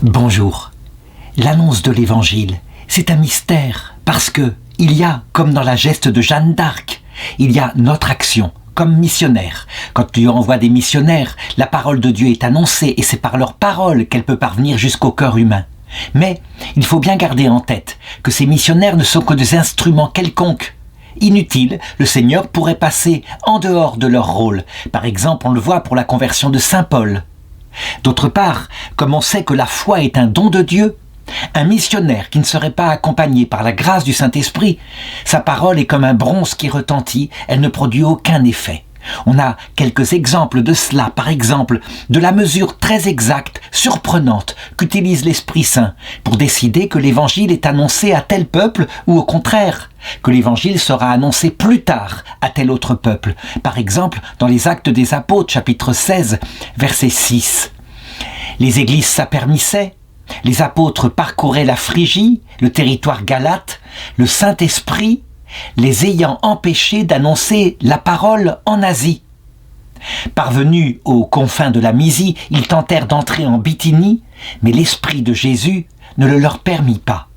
Bonjour. L'annonce de l'Évangile, c'est un mystère parce que il y a, comme dans la geste de Jeanne d'Arc, il y a notre action comme missionnaire. Quand Dieu envoie des missionnaires, la parole de Dieu est annoncée et c'est par leur parole qu'elle peut parvenir jusqu'au cœur humain. Mais il faut bien garder en tête que ces missionnaires ne sont que des instruments quelconques. Inutiles, le Seigneur pourrait passer en dehors de leur rôle. Par exemple, on le voit pour la conversion de saint Paul. D'autre part, comme on sait que la foi est un don de Dieu, un missionnaire qui ne serait pas accompagné par la grâce du Saint-Esprit, sa parole est comme un bronze qui retentit, elle ne produit aucun effet. On a quelques exemples de cela, par exemple, de la mesure très exacte, surprenante, qu'utilise l'Esprit Saint pour décider que l'Évangile est annoncé à tel peuple ou au contraire, que l'Évangile sera annoncé plus tard à tel autre peuple. Par exemple, dans les Actes des Apôtres, chapitre 16, verset 6. Les églises s'affermissaient, les apôtres parcouraient la Phrygie, le territoire galate, le Saint-Esprit les ayant empêchés d'annoncer la parole en Asie. Parvenus aux confins de la Mysie, ils tentèrent d'entrer en Bithynie, mais l'Esprit de Jésus ne le leur permit pas.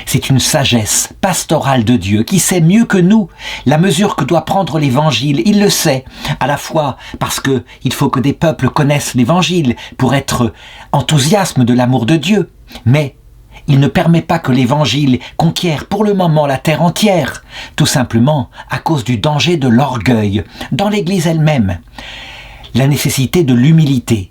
C'est une sagesse pastorale de Dieu qui sait mieux que nous la mesure que doit prendre l'Évangile. Il le sait, à la fois parce qu'il faut que des peuples connaissent l'Évangile pour être enthousiasme de l'amour de Dieu, mais il ne permet pas que l'Évangile conquiert pour le moment la terre entière, tout simplement à cause du danger de l'orgueil dans l'Église elle-même, la nécessité de l'humilité.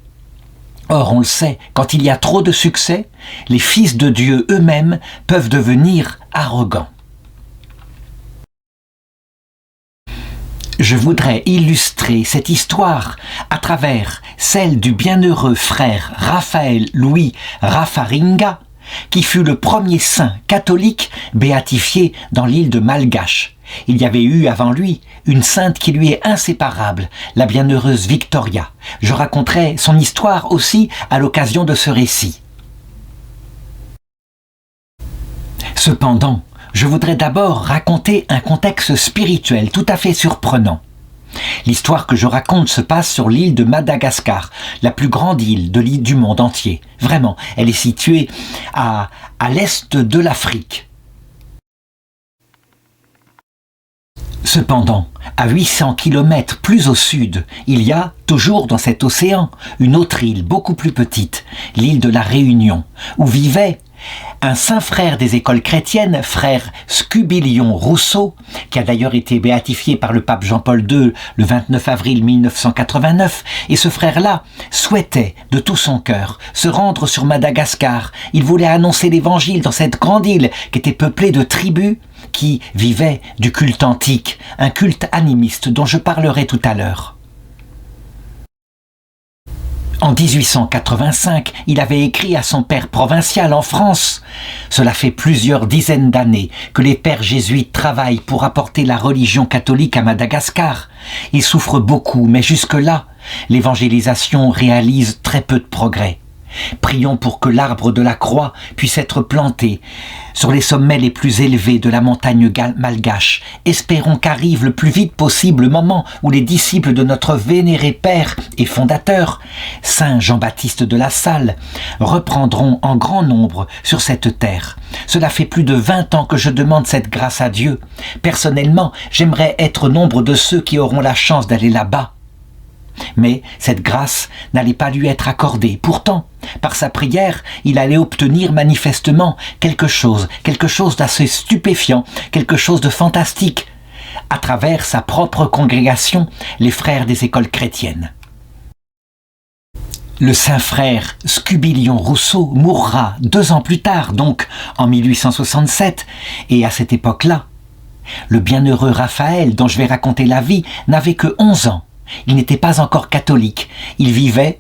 Or, on le sait, quand il y a trop de succès, les fils de Dieu eux-mêmes peuvent devenir arrogants. Je voudrais illustrer cette histoire à travers celle du bienheureux frère Raphaël Louis Raffaringa, qui fut le premier saint catholique béatifié dans l'île de Malgache. Il y avait eu avant lui une sainte qui lui est inséparable, la bienheureuse Victoria. Je raconterai son histoire aussi à l'occasion de ce récit. Cependant, je voudrais d'abord raconter un contexte spirituel tout à fait surprenant. L'histoire que je raconte se passe sur l'île de Madagascar, la plus grande île du monde entier. Vraiment, elle est située à l'est de l'Afrique. Cependant, à 800 km plus au sud, il y a, toujours dans cet océan, une autre île beaucoup plus petite, l'île de la Réunion, où vivait un saint frère des écoles chrétiennes, frère Scubilion Rousseau, qui a d'ailleurs été béatifié par le pape Jean-Paul II le 29 avril 1989, et ce frère-là souhaitait de tout son cœur se rendre sur Madagascar. Il voulait annoncer l'évangile dans cette grande île qui était peuplée de tribus qui vivaient du culte antique, un culte animiste dont je parlerai tout à l'heure. En 1885, il avait écrit à son père provincial en France. Cela fait plusieurs dizaines d'années que les pères jésuites travaillent pour apporter la religion catholique à Madagascar. Ils souffrent beaucoup, mais jusque-là, l'évangélisation réalise très peu de progrès. Prions pour que l'arbre de la croix puisse être planté sur les sommets les plus élevés de la montagne malgache. Espérons qu'arrive le plus vite possible le moment où les disciples de notre vénéré père et fondateur, Saint Jean-Baptiste de La Salle, reprendront en grand nombre sur cette terre. Cela fait plus de 20 ans que je demande cette grâce à Dieu. Personnellement, j'aimerais être au nombre de ceux qui auront la chance d'aller là-bas. Mais cette grâce n'allait pas lui être accordée. Pourtant, par sa prière, il allait obtenir manifestement quelque chose d'assez stupéfiant, quelque chose de fantastique, à travers sa propre congrégation, les frères des écoles chrétiennes. Le saint frère Scubilion Rousseau mourra 2 ans plus tard, donc en 1867, et à cette époque-là, le bienheureux Raphaël, dont je vais raconter la vie, n'avait que 11 ans. Il n'était pas encore catholique, il vivait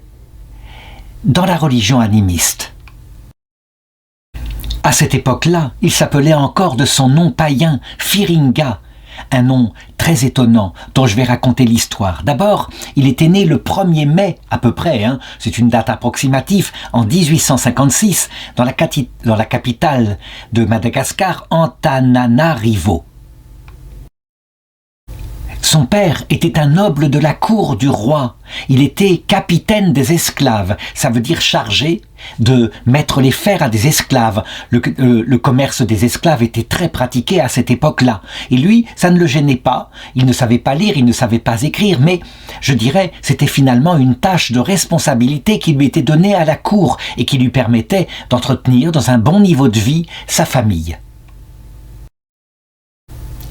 dans la religion animiste. À cette époque-là, il s'appelait encore de son nom païen Firinga, un nom très étonnant dont je vais raconter l'histoire. D'abord, il était né le 1er mai, à peu près, c'est une date approximative, en 1856, dans la capitale de Madagascar, Antananarivo. Son père était un noble de la cour du roi. Il était capitaine des esclaves. Ça veut dire chargé de mettre les fers à des esclaves. Le commerce des esclaves était très pratiqué à cette époque-là. Et lui, ça ne le gênait pas. Il ne savait pas lire, il ne savait pas écrire, mais je dirais, c'était finalement une tâche de responsabilité qui lui était donnée à la cour et qui lui permettait d'entretenir dans un bon niveau de vie sa famille.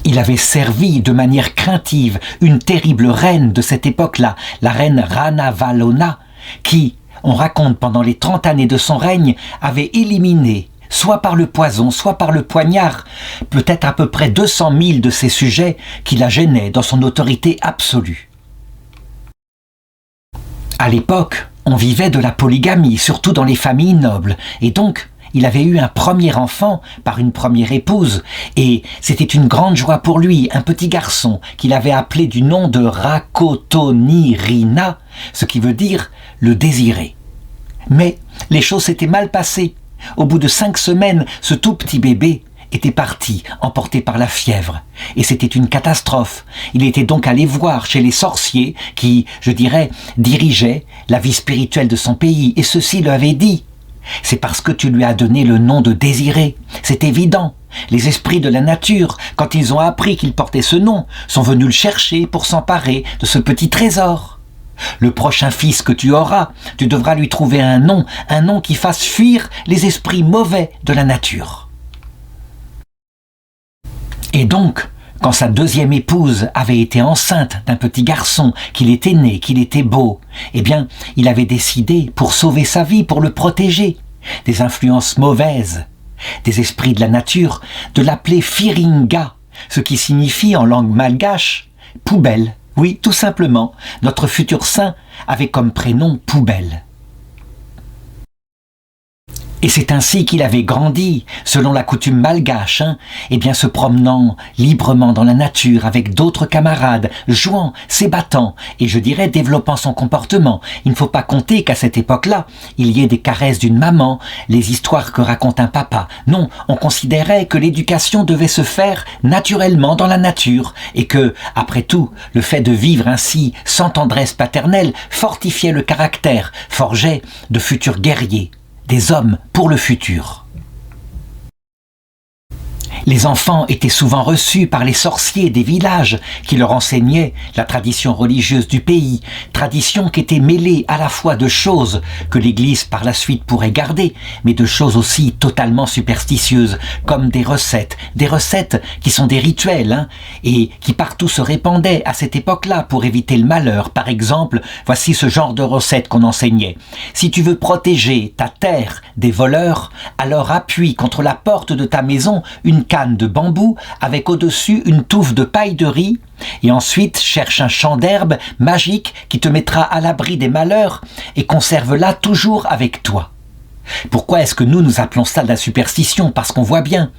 Il avait servi de manière craintive une terrible reine de cette époque-là, la reine Ranavalona, qui, on raconte pendant les 30 années de son règne, avait éliminé, soit par le poison, soit par le poignard, peut-être à peu près 200 000 de ses sujets qui la gênaient dans son autorité absolue. À l'époque, on vivait de la polygamie, surtout dans les familles nobles, et donc il avait eu un premier enfant par une première épouse, et c'était une grande joie pour lui, un petit garçon qu'il avait appelé du nom de Rakotonirina, ce qui veut dire le désiré. Mais les choses s'étaient mal passées. Au bout de 5 semaines, ce tout petit bébé était parti, emporté par la fièvre. Et c'était une catastrophe. Il était donc allé voir chez les sorciers qui, je dirais, dirigeaient la vie spirituelle de son pays, et ceux-ci lui avaient dit: c'est parce que tu lui as donné le nom de Désiré. C'est évident. Les esprits de la nature, quand ils ont appris qu'il portait ce nom, sont venus le chercher pour s'emparer de ce petit trésor. Le prochain fils que tu auras, tu devras lui trouver un nom qui fasse fuir les esprits mauvais de la nature. Et donc, quand sa deuxième épouse avait été enceinte d'un petit garçon, qu'il était né, qu'il était beau, eh bien, il avait décidé, pour sauver sa vie, pour le protéger des influences mauvaises, des esprits de la nature, de l'appeler Firinga, ce qui signifie en langue malgache « poubelle ». Oui, tout simplement, notre futur saint avait comme prénom « poubelle ». Et c'est ainsi qu'il avait grandi, selon la coutume malgache, eh bien se promenant librement dans la nature avec d'autres camarades, jouant, s'ébattant, et je dirais développant son comportement. Il ne faut pas compter qu'à cette époque-là, il y ait des caresses d'une maman, les histoires que raconte un papa. Non, on considérait que l'éducation devait se faire naturellement dans la nature, et que, après tout, le fait de vivre ainsi, sans tendresse paternelle, fortifiait le caractère, forgeait de futurs guerriers. Des hommes pour le futur. Les enfants étaient souvent reçus par les sorciers des villages qui leur enseignaient la tradition religieuse du pays, tradition qui était mêlée à la fois de choses que l'Église par la suite pourrait garder, mais de choses aussi totalement superstitieuses, comme des recettes qui sont des rituels, et qui partout se répandaient à cette époque-là pour éviter le malheur. Par exemple, voici ce genre de recettes qu'on enseignait. Si tu veux protéger ta terre des voleurs, alors appuie contre la porte de ta maison une canne de bambou avec au-dessus une touffe de paille de riz, et ensuite cherche un champ d'herbe magique qui te mettra à l'abri des malheurs et conserve-la toujours avec toi. Pourquoi est-ce que nous appelons ça de la superstition? Parce qu'on voit bien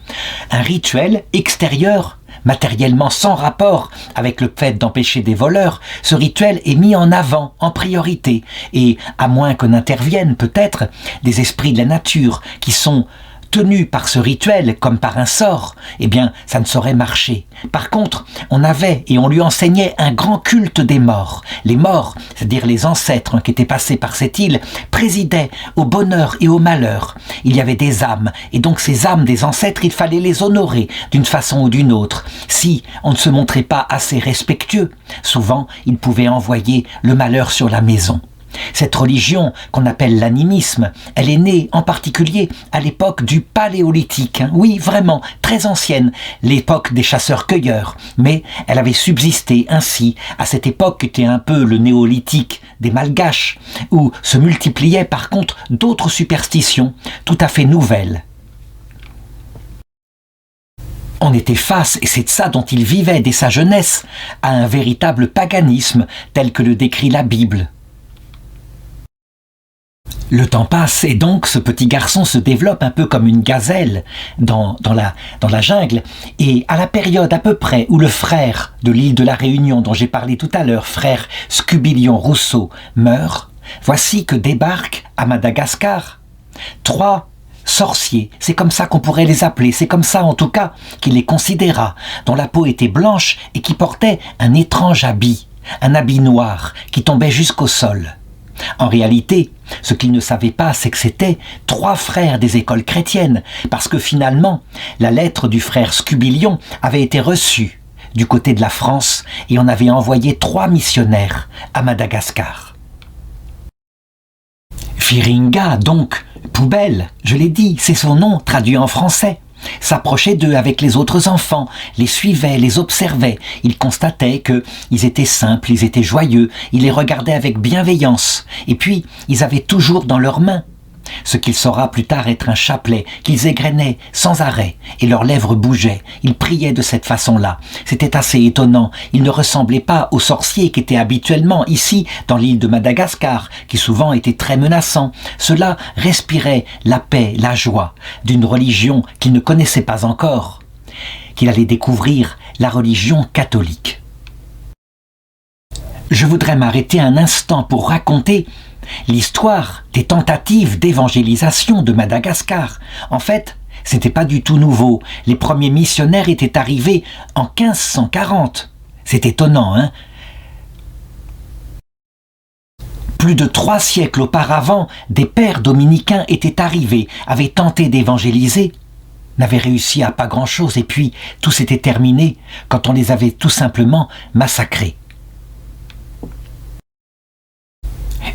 un rituel extérieur, matériellement sans rapport avec le fait d'empêcher des voleurs. Ce rituel est mis en avant, en priorité, et à moins qu'on intervienne peut-être des esprits de la nature qui sont tenus par ce rituel comme par un sort, eh bien, ça ne saurait marcher. Par contre, on avait et on lui enseignait un grand culte des morts. Les morts, c'est-à-dire les ancêtres qui étaient passés par cette île, présidaient au bonheur et au malheur. Il y avait des âmes, et donc ces âmes des ancêtres, il fallait les honorer d'une façon ou d'une autre. Si on ne se montrait pas assez respectueux, souvent, ils pouvaient envoyer le malheur sur la maison. Cette religion qu'on appelle l'animisme, elle est née en particulier à l'époque du Paléolithique. Oui, vraiment, très ancienne, l'époque des chasseurs-cueilleurs. Mais elle avait subsisté ainsi à cette époque qui était un peu le néolithique des Malgaches, où se multipliaient par contre d'autres superstitions tout à fait nouvelles. On était face, et c'est de ça dont il vivait dès sa jeunesse, à un véritable paganisme tel que le décrit la Bible. Le temps passe et donc ce petit garçon se développe un peu comme une gazelle dans la jungle. Et à la période à peu près où le frère de l'île de la Réunion dont j'ai parlé tout à l'heure, frère Scubilion Rousseau, meurt, voici que débarquent à Madagascar 3 sorciers, c'est comme ça qu'on pourrait les appeler, c'est comme ça en tout cas qu'il les considéra, dont la peau était blanche et qui portaient un étrange habit, un habit noir qui tombait jusqu'au sol. En réalité, ce qu'ils ne savaient pas, c'est que c'étaient 3 frères des écoles chrétiennes, parce que finalement, la lettre du frère Scubilion avait été reçue du côté de la France et on avait envoyé 3 missionnaires à Madagascar. Firinga, donc, poubelle, je l'ai dit, c'est son nom traduit en français, s'approchait d'eux avec les autres enfants, les suivait, les observait. Il constatait qu'ils étaient simples, ils étaient joyeux, il les regardait avec bienveillance. Et puis, ils avaient toujours dans leurs mains ce qu'il saura plus tard être un chapelet, qu'ils égrenaient sans arrêt, et leurs lèvres bougeaient. Ils priaient de cette façon-là. C'était assez étonnant. Ils ne ressemblaient pas aux sorciers qui étaient habituellement ici, dans l'île de Madagascar, qui souvent étaient très menaçants. Ceux-là respiraient la paix, la joie, d'une religion qu'ils ne connaissaient pas encore, qu'il allait découvrir, la religion catholique. Je voudrais m'arrêter un instant pour raconter l'histoire des tentatives d'évangélisation de Madagascar. En fait, c'était pas du tout nouveau. Les premiers missionnaires étaient arrivés en 1540. C'est étonnant, hein? Plus de 3 siècles auparavant, des pères dominicains étaient arrivés, avaient tenté d'évangéliser, n'avaient réussi à pas grand-chose, et puis tout s'était terminé quand on les avait tout simplement massacrés.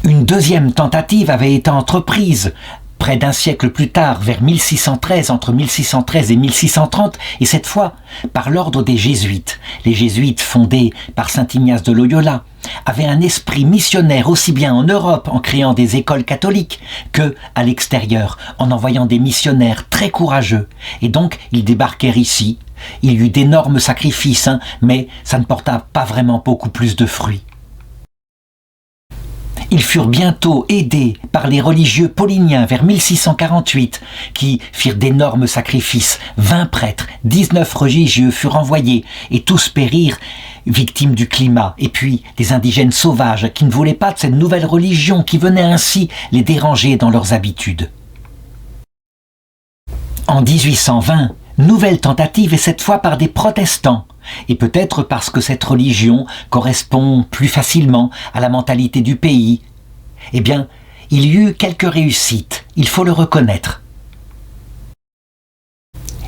Une deuxième tentative avait été entreprise près d'un siècle plus tard, vers 1613, entre 1613 et 1630, et cette fois par l'ordre des Jésuites. Les Jésuites, fondés par saint Ignace de Loyola, avaient un esprit missionnaire aussi bien en Europe, en créant des écoles catholiques, que à l'extérieur, en envoyant des missionnaires très courageux. Et donc, ils débarquèrent ici. Il y eut d'énormes sacrifices, mais ça ne porta pas vraiment beaucoup plus de fruits. Ils furent bientôt aidés par les religieux pauliniens vers 1648 qui firent d'énormes sacrifices. 20 prêtres, 19 religieux furent envoyés et tous périrent victimes du climat. Et puis des indigènes sauvages qui ne voulaient pas de cette nouvelle religion qui venait ainsi les déranger dans leurs habitudes. En 1820, nouvelle tentative et cette fois par des protestants. Et peut-être parce que cette religion correspond plus facilement à la mentalité du pays, eh bien, il y eut quelques réussites, il faut le reconnaître.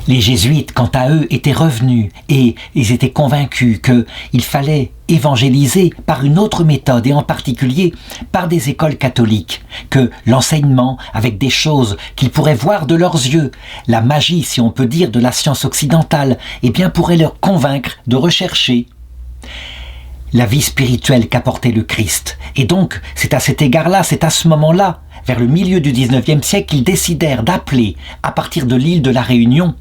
Les jésuites, quant à eux, étaient revenus et ils étaient convaincus qu'il fallait évangéliser par une autre méthode et en particulier par des écoles catholiques, que l'enseignement avec des choses qu'ils pourraient voir de leurs yeux, la magie, si on peut dire, de la science occidentale, eh bien pourrait leur convaincre de rechercher la vie spirituelle qu'apportait le Christ. Et donc, c'est à cet égard-là, c'est à ce moment-là, vers le milieu du 19e siècle, qu'ils décidèrent d'appeler, à partir de l'île de la Réunion,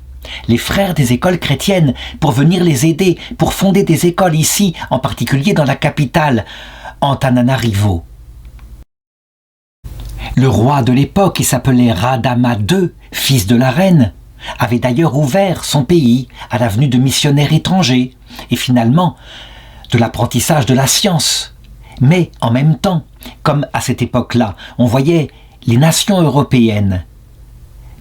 les frères des écoles chrétiennes pour venir les aider, pour fonder des écoles ici, en particulier dans la capitale, Antananarivo. Le roi de l'époque, qui s'appelait Radama II, fils de la reine, avait d'ailleurs ouvert son pays à la venue de missionnaires étrangers, et finalement, de l'apprentissage de la science. Mais en même temps, comme à cette époque-là, on voyait les nations européennes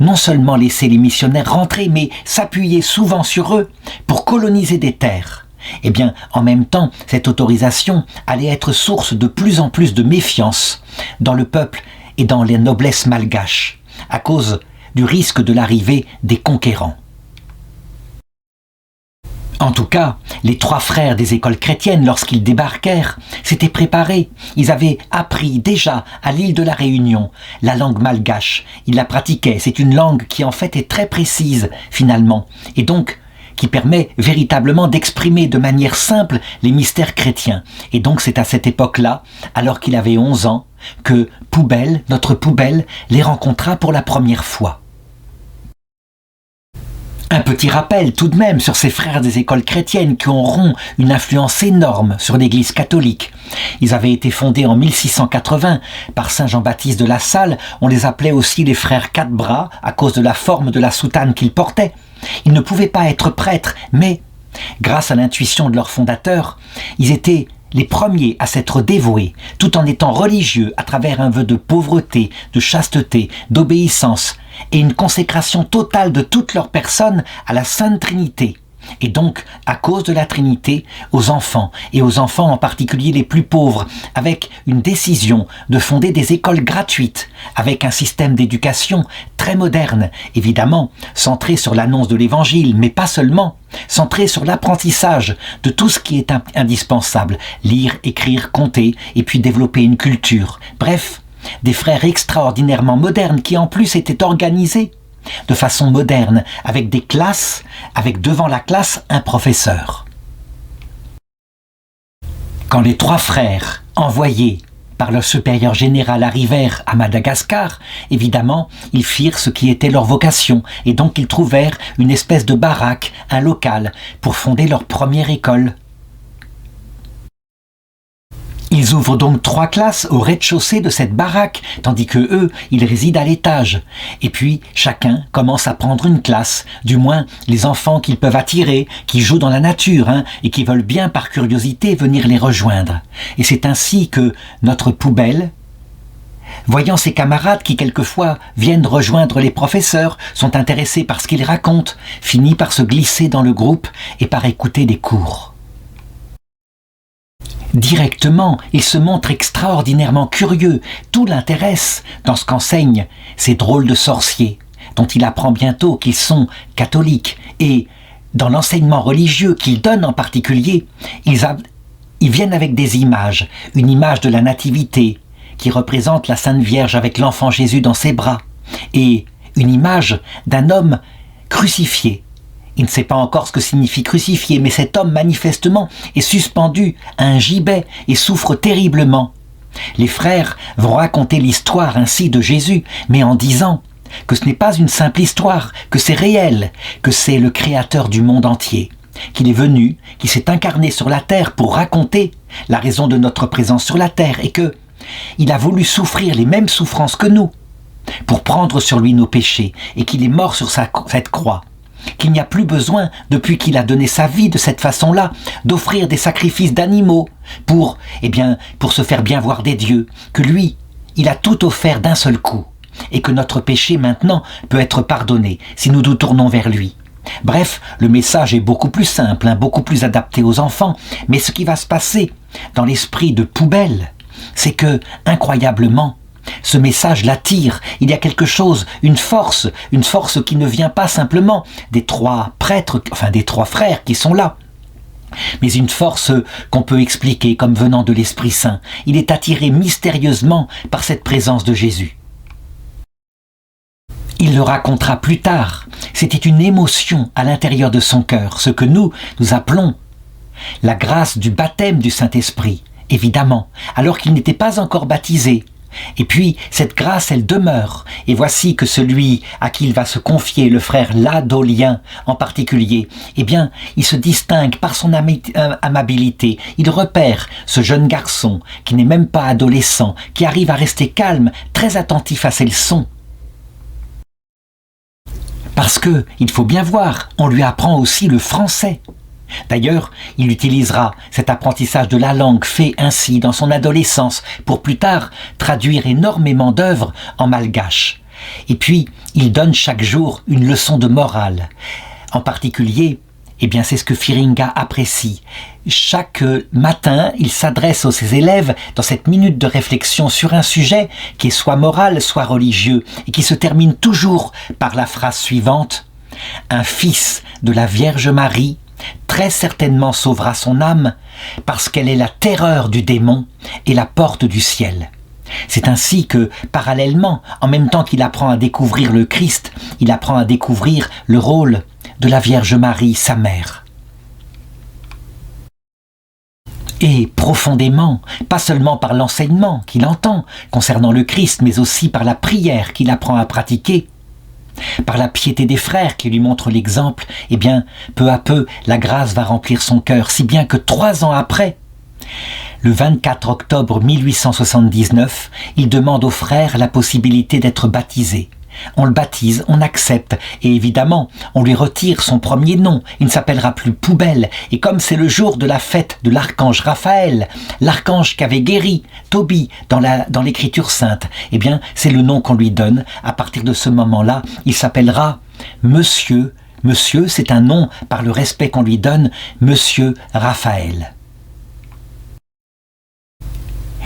non seulement laisser les missionnaires rentrer, mais s'appuyer souvent sur eux pour coloniser des terres. Eh bien, en même temps, cette autorisation allait être source de plus en plus de méfiance dans le peuple et dans les noblesses malgaches, à cause du risque de l'arrivée des conquérants. En tout cas, les 3 frères des écoles chrétiennes, lorsqu'ils débarquèrent, s'étaient préparés. Ils avaient appris déjà à l'île de la Réunion la langue malgache. Ils la pratiquaient. C'est une langue qui en fait est très précise finalement et donc qui permet véritablement d'exprimer de manière simple les mystères chrétiens. Et donc c'est à cette époque-là, alors qu'il avait 11 ans, que Poubelle, notre Poubelle, les rencontra pour la première fois. Un petit rappel tout de même sur ces frères des écoles chrétiennes qui auront une influence énorme sur l'Église catholique. Ils avaient été fondés en 1680 par saint Jean-Baptiste de La Salle. On les appelait aussi les frères 4 bras à cause de la forme de la soutane qu'ils portaient. Ils ne pouvaient pas être prêtres, mais grâce à l'intuition de leur fondateur, ils étaient les premiers à s'être dévoués, tout en étant religieux à travers un vœu de pauvreté, de chasteté, d'obéissance et une consécration totale de toute leur personne à la Sainte Trinité. Et donc, à cause de la Trinité, aux enfants, et aux enfants en particulier les plus pauvres, avec une décision de fonder des écoles gratuites, avec un système d'éducation très moderne, évidemment, centré sur l'annonce de l'Évangile, mais pas seulement, centré sur l'apprentissage de tout ce qui est indispensable, lire, écrire, compter, et puis développer une culture. Bref, des frères extraordinairement modernes qui en plus étaient organisés de façon moderne, avec des classes, avec devant la classe un professeur. Quand les 3 frères envoyés par leur supérieur général arrivèrent à Madagascar, évidemment, ils firent ce qui était leur vocation, et donc ils trouvèrent une espèce de baraque, un local, pour fonder leur première école. Ils ouvrent donc 3 classes au rez-de-chaussée de cette baraque, tandis que eux, ils résident à l'étage. Et puis, chacun commence à prendre une classe, du moins les enfants qu'ils peuvent attirer, qui jouent dans la nature, et qui veulent bien par curiosité venir les rejoindre. Et c'est ainsi que notre poubelle, voyant ses camarades qui quelquefois viennent rejoindre les professeurs, sont intéressés par ce qu'ils racontent, finit par se glisser dans le groupe et par écouter des cours. Directement, il se montre extraordinairement curieux, tout l'intéresse dans ce qu'enseignent ces drôles de sorciers, dont il apprend bientôt qu'ils sont catholiques, et dans l'enseignement religieux qu'ils donnent en particulier, ils viennent avec des images, une image de la Nativité, qui représente la Sainte Vierge avec l'enfant Jésus dans ses bras, et une image d'un homme crucifié. Il ne sait pas encore ce que signifie crucifié, mais cet homme manifestement est suspendu à un gibet et souffre terriblement. Les frères vont raconter l'histoire ainsi de Jésus, mais en disant que ce n'est pas une simple histoire, que c'est réel, que c'est le Créateur du monde entier, qu'il est venu, qu'il s'est incarné sur la terre pour raconter la raison de notre présence sur la terre, et que il a voulu souffrir les mêmes souffrances que nous, pour prendre sur lui nos péchés, et qu'il est mort sur cette croix. Qu'il n'y a plus besoin, depuis qu'il a donné sa vie de cette façon-là, d'offrir des sacrifices d'animaux pour se faire bien voir des dieux, que lui, il a tout offert d'un seul coup, et que notre péché maintenant peut être pardonné si nous nous tournons vers lui. Bref, le message est beaucoup plus simple, beaucoup plus adapté aux enfants, mais ce qui va se passer dans l'esprit de poubelle, c'est que, incroyablement, ce message l'attire, il y a quelque chose, une force qui ne vient pas simplement des 3 prêtres, des 3 frères qui sont là, mais une force qu'on peut expliquer comme venant de l'Esprit Saint. Il est attiré mystérieusement par cette présence de Jésus. Il le racontera plus tard, c'était une émotion à l'intérieur de son cœur, ce que nous appelons la grâce du baptême du Saint-Esprit, évidemment, alors qu'il n'était pas encore baptisé. Et puis, cette grâce, elle demeure. Et voici que celui à qui il va se confier, le frère Ladolien en particulier, il se distingue par son amabilité. Il repère ce jeune garçon qui n'est même pas adolescent, qui arrive à rester calme, très attentif à ses leçons. Parce que, il faut bien voir, on lui apprend aussi le français. D'ailleurs, il utilisera cet apprentissage de la langue fait ainsi dans son adolescence pour plus tard traduire énormément d'œuvres en malgache. Et puis, il donne chaque jour une leçon de morale. En particulier, c'est ce que Firinga apprécie. Chaque matin, il s'adresse à ses élèves dans cette minute de réflexion sur un sujet qui est soit moral, soit religieux, et qui se termine toujours par la phrase suivante : « Un fils de la Vierge Marie très certainement sauvera son âme, parce qu'elle est la terreur du démon et la porte du ciel. » C'est ainsi que, parallèlement, en même temps qu'il apprend à découvrir le Christ, il apprend à découvrir le rôle de la Vierge Marie, sa mère. Et profondément, pas seulement par l'enseignement qu'il entend concernant le Christ, mais aussi par la prière qu'il apprend à pratiquer, par la piété des frères qui lui montrent l'exemple, peu à peu, la grâce va remplir son cœur, si bien que 3 ans après, le 24 octobre 1879, il demande aux frères la possibilité d'être baptisés. On le baptise, on accepte, et évidemment, on lui retire son premier nom, il ne s'appellera plus Poubelle, et comme c'est le jour de la fête de l'archange Raphaël, l'archange qu'avait guéri Tobie dans l'écriture sainte, eh bien, c'est le nom qu'on lui donne. À partir de ce moment-là, il s'appellera Monsieur. Monsieur, c'est un nom par le respect qu'on lui donne, Monsieur Raphaël.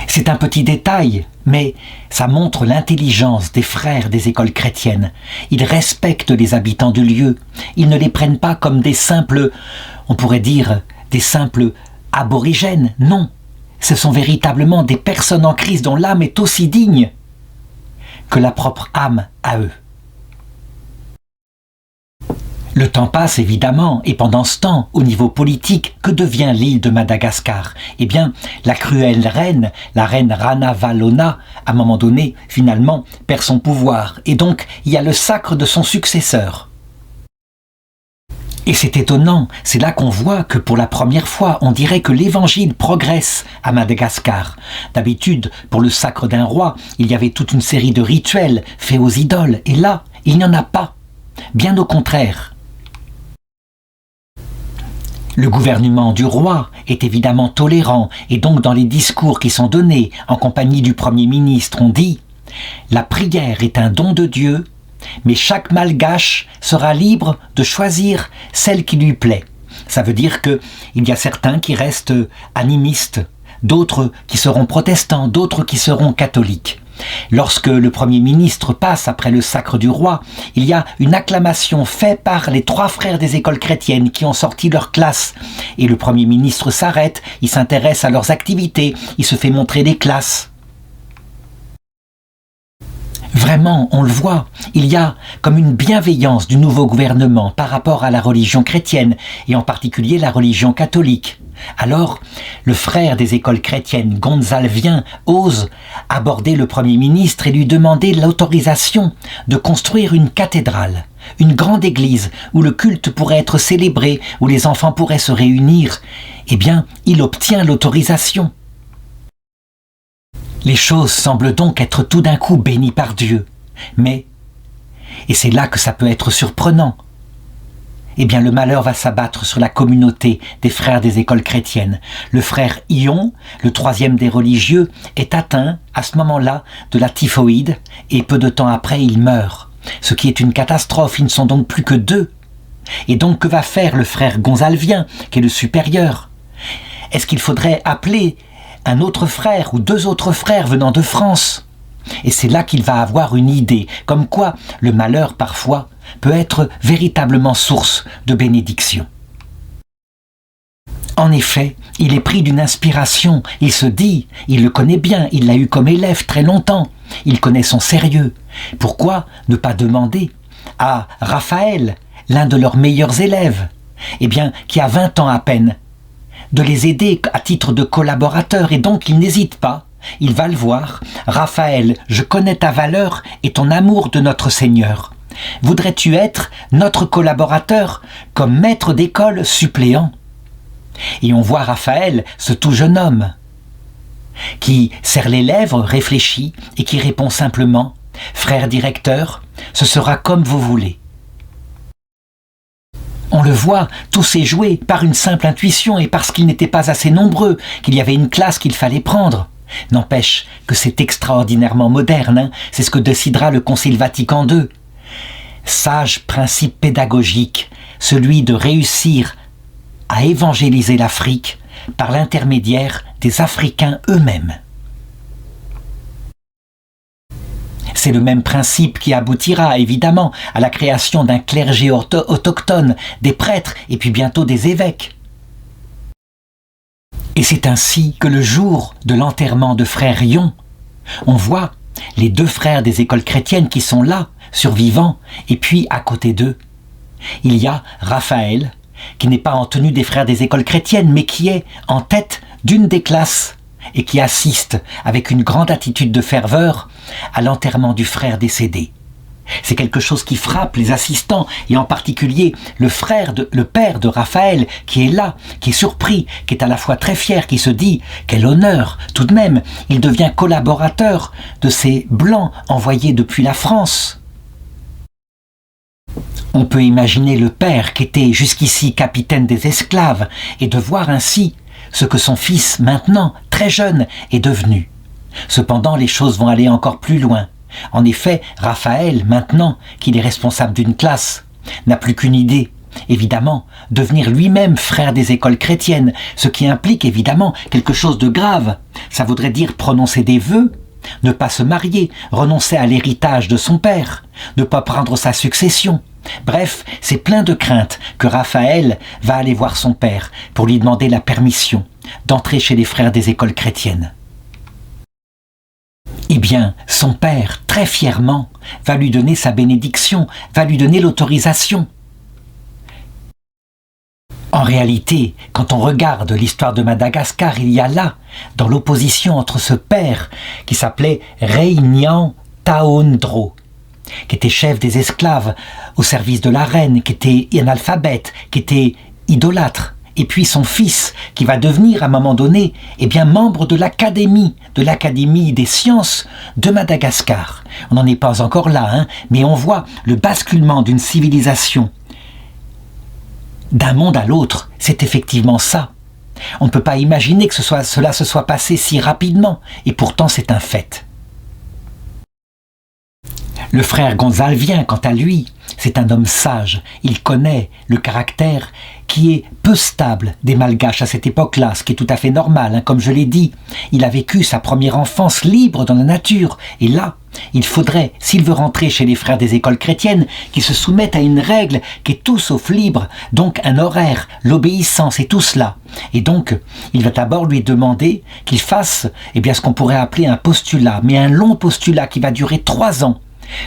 C'est un petit détail, mais ça montre l'intelligence des frères des écoles chrétiennes. Ils respectent les habitants du lieu. Ils ne les prennent pas comme des simples, on pourrait dire, des simples aborigènes. Non, ce sont véritablement des personnes en Christ dont l'âme est aussi digne que la propre âme à eux. Le temps passe évidemment, et pendant ce temps, au niveau politique, que devient l'île de Madagascar? Eh bien, la cruelle reine, la reine Ranavalona, à un moment donné, finalement, perd son pouvoir, et donc il y a le sacre de son successeur. Et c'est étonnant, c'est là qu'on voit que pour la première fois, on dirait que l'évangile progresse à Madagascar. D'habitude, pour le sacre d'un roi, il y avait toute une série de rituels faits aux idoles, et là, il n'y en a pas. Bien au contraire. Le gouvernement du roi est évidemment tolérant, et donc dans les discours qui sont donnés en compagnie du Premier ministre, on dit « La prière est un don de Dieu, mais chaque malgache sera libre de choisir celle qui lui plaît. » Ça veut dire qu'il y a certains qui restent animistes, d'autres qui seront protestants, d'autres qui seront catholiques. Lorsque le Premier ministre passe après le sacre du roi, il y a une acclamation faite par les 3 frères des écoles chrétiennes qui ont sorti leur classe. Et le Premier ministre s'arrête, il s'intéresse à leurs activités, il se fait montrer les classes. Vraiment, on le voit, il y a comme une bienveillance du nouveau gouvernement par rapport à la religion chrétienne, et en particulier la religion catholique. Alors, le frère des écoles chrétiennes gonzalvien ose aborder le Premier ministre et lui demander l'autorisation de construire une cathédrale, une grande église où le culte pourrait être célébré, où les enfants pourraient se réunir. Eh bien, il obtient l'autorisation. Les choses semblent donc être tout d'un coup bénies par Dieu. Mais, et c'est là que ça peut être surprenant, eh bien le malheur va s'abattre sur la communauté des frères des écoles chrétiennes. Le frère Ion, le 3e des religieux, est atteint à ce moment-là de la typhoïde et peu de temps après il meurt. Ce qui est une catastrophe, ils ne sont donc plus que 2. Et donc que va faire le frère gonzalvien, qui est le supérieur? Est-ce qu'il faudrait appeler un autre frère ou 2 autres frères venant de France? Et c'est là qu'il va avoir une idée, comme quoi le malheur parfois peut être véritablement source de bénédiction. En effet, il est pris d'une inspiration, il se dit, il le connaît bien, il l'a eu comme élève très longtemps, il connaît son sérieux. Pourquoi ne pas demander à Raphaël, l'un de leurs meilleurs élèves, eh bien, qui a 20 ans à peine, de les aider à titre de collaborateur, et donc il n'hésite pas, il va le voir. Raphaël, je connais ta valeur et ton amour de notre Seigneur. Voudrais-tu être notre collaborateur comme maître d'école suppléant? Et on voit Raphaël, ce tout jeune homme, qui serre les lèvres, réfléchit et qui répond simplement « Frère directeur, ce sera comme vous voulez ». On le voit, tout s'est joué par une simple intuition et parce qu'ils n'étaient pas assez nombreux, qu'il y avait une classe qu'il fallait prendre. N'empêche que c'est extraordinairement moderne, hein, c'est ce que décidera le Concile Vatican II. Sage principe pédagogique, celui de réussir à évangéliser l'Afrique par l'intermédiaire des Africains eux-mêmes. C'est le même principe qui aboutira évidemment à la création d'un clergé autochtone, des prêtres et puis bientôt des évêques. Et c'est ainsi que le jour de l'enterrement de frère Ion, on voit les 2 frères des écoles chrétiennes qui sont là, survivants, et puis à côté d'eux, il y a Raphaël, qui n'est pas en tenue des frères des écoles chrétiennes, mais qui est en tête d'une des classes et qui assiste avec une grande attitude de ferveur à l'enterrement du frère décédé. C'est quelque chose qui frappe les assistants, et en particulier le père de Raphaël, qui est là, qui est surpris, qui est à la fois très fier, qui se dit « Quel honneur !» Tout de même, il devient collaborateur de ces Blancs envoyés depuis la France. On peut imaginer le père qui était jusqu'ici capitaine des esclaves et de voir ainsi ce que son fils, maintenant très jeune, est devenu. Cependant, les choses vont aller encore plus loin. En effet, Raphaël, maintenant qu'il est responsable d'une classe, n'a plus qu'une idée, évidemment, devenir lui-même frère des écoles chrétiennes, ce qui implique évidemment quelque chose de grave. Ça voudrait dire prononcer des vœux, ne pas se marier, renoncer à l'héritage de son père, ne pas prendre sa succession. Bref, c'est plein de craintes que Raphaël va aller voir son père pour lui demander la permission d'entrer chez les frères des écoles chrétiennes. Eh bien, son père, très fièrement, va lui donner sa bénédiction, va lui donner l'autorisation. En réalité, quand on regarde l'histoire de Madagascar, il y a là, dans l'opposition entre ce père qui s'appelait Reignan Taondro, qui était chef des esclaves au service de la reine, qui était analphabète, qui était idolâtre, et puis son fils, qui va devenir à un moment donné, membre de l'Académie des sciences de Madagascar. On n'en est pas encore là, mais on voit le basculement d'une civilisation d'un monde à l'autre. C'est effectivement ça. On ne peut pas imaginer que cela se soit passé si rapidement, et pourtant c'est un fait. Le frère Gonzalvien, quant à lui, c'est un homme sage. Il connaît le caractère qui est peu stable des Malgaches à cette époque-là, ce qui est tout à fait normal, comme je l'ai dit. Il a vécu sa première enfance libre dans la nature. Et là, il faudrait, s'il veut rentrer chez les frères des écoles chrétiennes, qu'il se soumette à une règle qui est tout sauf libre, donc un horaire, l'obéissance et tout cela. Et donc, il va d'abord lui demander qu'il fasse ce qu'on pourrait appeler un postulat, mais un long postulat qui va durer 3 ans.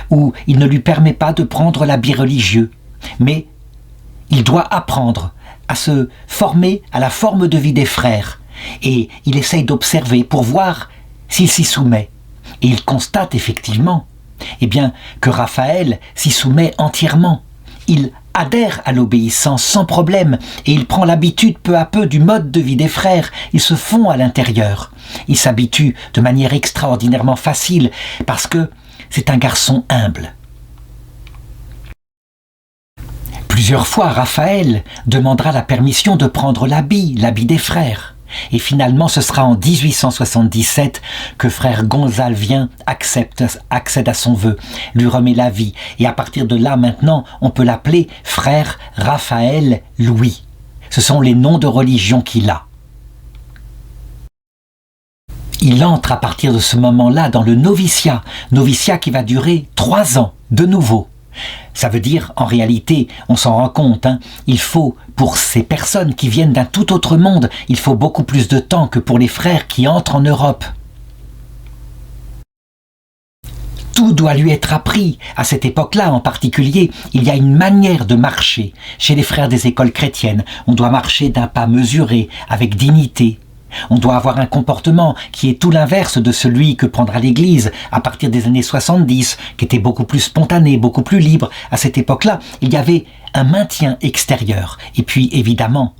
Où il ne lui permet pas de prendre l'habit religieux, mais il doit apprendre à se former à la forme de vie des frères, et il essaye d'observer pour voir s'il s'y soumet. Et il constate effectivement que Raphaël s'y soumet entièrement. Il adhère à l'obéissance sans problème, et il prend l'habitude peu à peu du mode de vie des frères. Ils se font à l'intérieur. Il s'habitue de manière extraordinairement facile, parce que c'est un garçon humble. Plusieurs fois, Raphaël demandera la permission de prendre l'habit des frères. Et finalement, ce sera en 1877 que frère Gonzalvien accède à son vœu, lui remet la vie. Et à partir de là, maintenant, on peut l'appeler frère Raphaël Louis. Ce sont les noms de religion qu'il a. Il entre à partir de ce moment-là dans le noviciat qui va durer 3 ans, de nouveau. Ça veut dire, en réalité, on s'en rend compte, il faut, pour ces personnes qui viennent d'un tout autre monde, il faut beaucoup plus de temps que pour les frères qui entrent en Europe. Tout doit lui être appris. À cette époque-là, en particulier, il y a une manière de marcher. Chez les frères des écoles chrétiennes, on doit marcher d'un pas mesuré, avec dignité. On doit avoir un comportement qui est tout l'inverse de celui que prendra l'Église à partir des années 70, qui était beaucoup plus spontané, beaucoup plus libre. À cette époque-là, il y avait un maintien extérieur. Et puis, évidemment,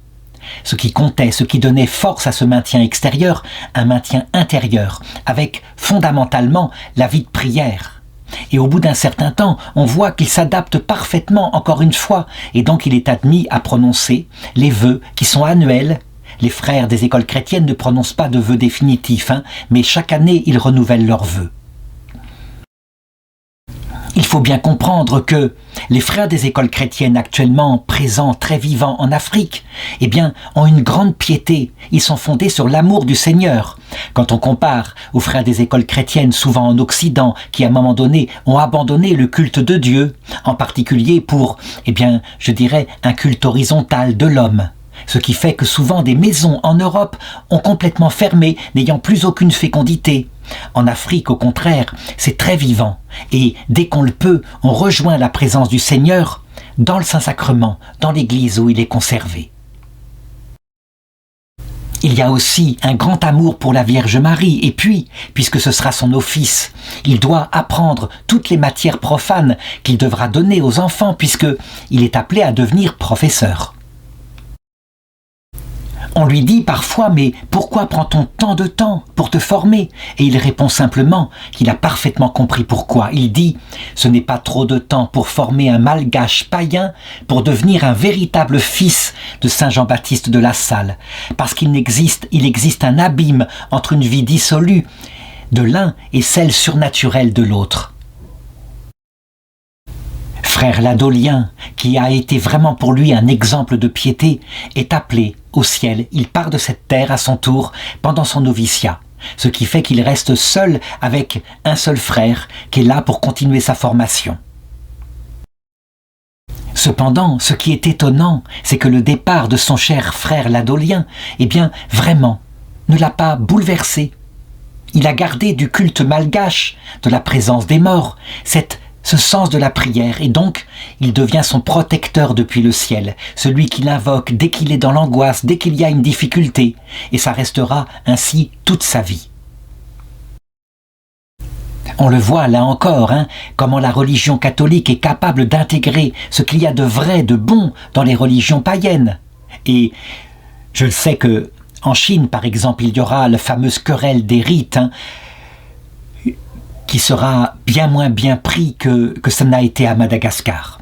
ce qui comptait, ce qui donnait force à ce maintien extérieur, un maintien intérieur, avec fondamentalement la vie de prière. Et au bout d'un certain temps, on voit qu'il s'adapte parfaitement, encore une fois, et donc il est admis à prononcer les vœux qui sont annuels. Les frères des écoles chrétiennes ne prononcent pas de vœux définitifs, mais chaque année, ils renouvellent leurs vœux. Il faut bien comprendre que les frères des écoles chrétiennes actuellement présents, très vivants en Afrique, ont une grande piété. Ils sont fondés sur l'amour du Seigneur. Quand on compare aux frères des écoles chrétiennes, souvent en Occident, qui à un moment donné ont abandonné le culte de Dieu, en particulier pour, je dirais, un culte horizontal de l'homme. Ce qui fait que souvent des maisons en Europe ont complètement fermé, n'ayant plus aucune fécondité. En Afrique, au contraire, c'est très vivant. Et dès qu'on le peut, on rejoint la présence du Seigneur dans le Saint-Sacrement, dans l'église où il est conservé. Il y a aussi un grand amour pour la Vierge Marie, et puis, puisque ce sera son office, il doit apprendre toutes les matières profanes qu'il devra donner aux enfants, puisqu'il est appelé à devenir professeur. On lui dit parfois « Mais pourquoi prend-on tant de temps pour te former ?» Et il répond simplement qu'il a parfaitement compris pourquoi. Il dit « Ce n'est pas trop de temps pour former un malgache païen pour devenir un véritable fils de Saint Jean-Baptiste de La Salle, parce qu'il existe un abîme entre une vie dissolue de l'un et celle surnaturelle de l'autre. » Frère Ladolien, qui a été vraiment pour lui un exemple de piété, est appelé au ciel. Il part de cette terre à son tour pendant son noviciat, ce qui fait qu'il reste seul avec un seul frère qui est là pour continuer sa formation. Cependant, ce qui est étonnant, c'est que le départ de son cher frère Ladolien, eh bien, vraiment, ne l'a pas bouleversé. Il a gardé du culte malgache, de la présence des morts, ce sens de la prière, et donc il devient son protecteur depuis le ciel, celui qui l'invoque dès qu'il est dans l'angoisse, dès qu'il y a une difficulté, et ça restera ainsi toute sa vie. On le voit là encore, comment la religion catholique est capable d'intégrer ce qu'il y a de vrai, de bon dans les religions païennes. Et je le sais que en Chine, par exemple, il y aura la fameuse querelle des rites, qui sera bien moins bien pris que ça n'a été à Madagascar.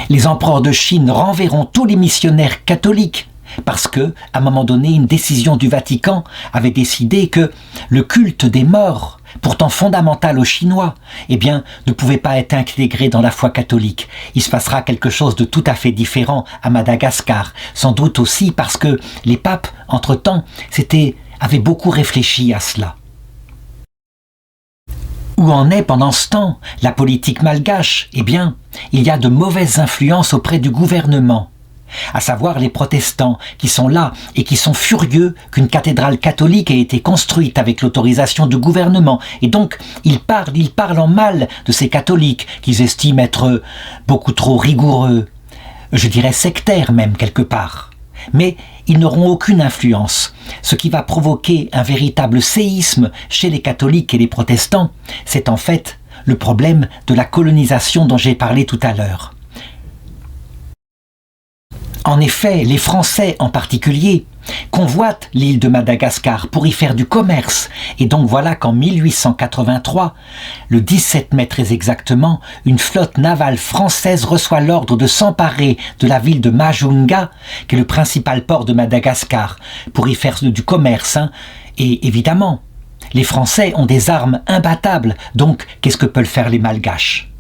Les empereurs de Chine renverront tous les missionnaires catholiques parce que, à un moment donné, une décision du Vatican avait décidé que le culte des morts, pourtant fondamental aux Chinois, eh bien, ne pouvait pas être intégré dans la foi catholique. Il se passera quelque chose de tout à fait différent à Madagascar, sans doute aussi parce que les papes, entre-temps, avaient beaucoup réfléchi à cela. Où en est pendant ce temps la politique malgache? Eh bien, il y a de mauvaises influences auprès du gouvernement, à savoir les protestants qui sont là et qui sont furieux qu'une cathédrale catholique ait été construite avec l'autorisation du gouvernement. Et donc, ils parlent en mal de ces catholiques qu'ils estiment être beaucoup trop rigoureux, je dirais sectaires même quelque part. Mais ils n'auront aucune influence. Ce qui va provoquer un véritable séisme chez les catholiques et les protestants, c'est en fait le problème de la colonisation dont j'ai parlé tout à l'heure. En effet, les Français en particulier convoitent l'île de Madagascar pour y faire du commerce. Et donc voilà qu'en 1883, le 17 mai très exactement, une flotte navale française reçoit l'ordre de s'emparer de la ville de Majunga, qui est le principal port de Madagascar, pour y faire du commerce. Et évidemment, les Français ont des armes imbattables, donc qu'est-ce que peuvent faire les Malgaches ?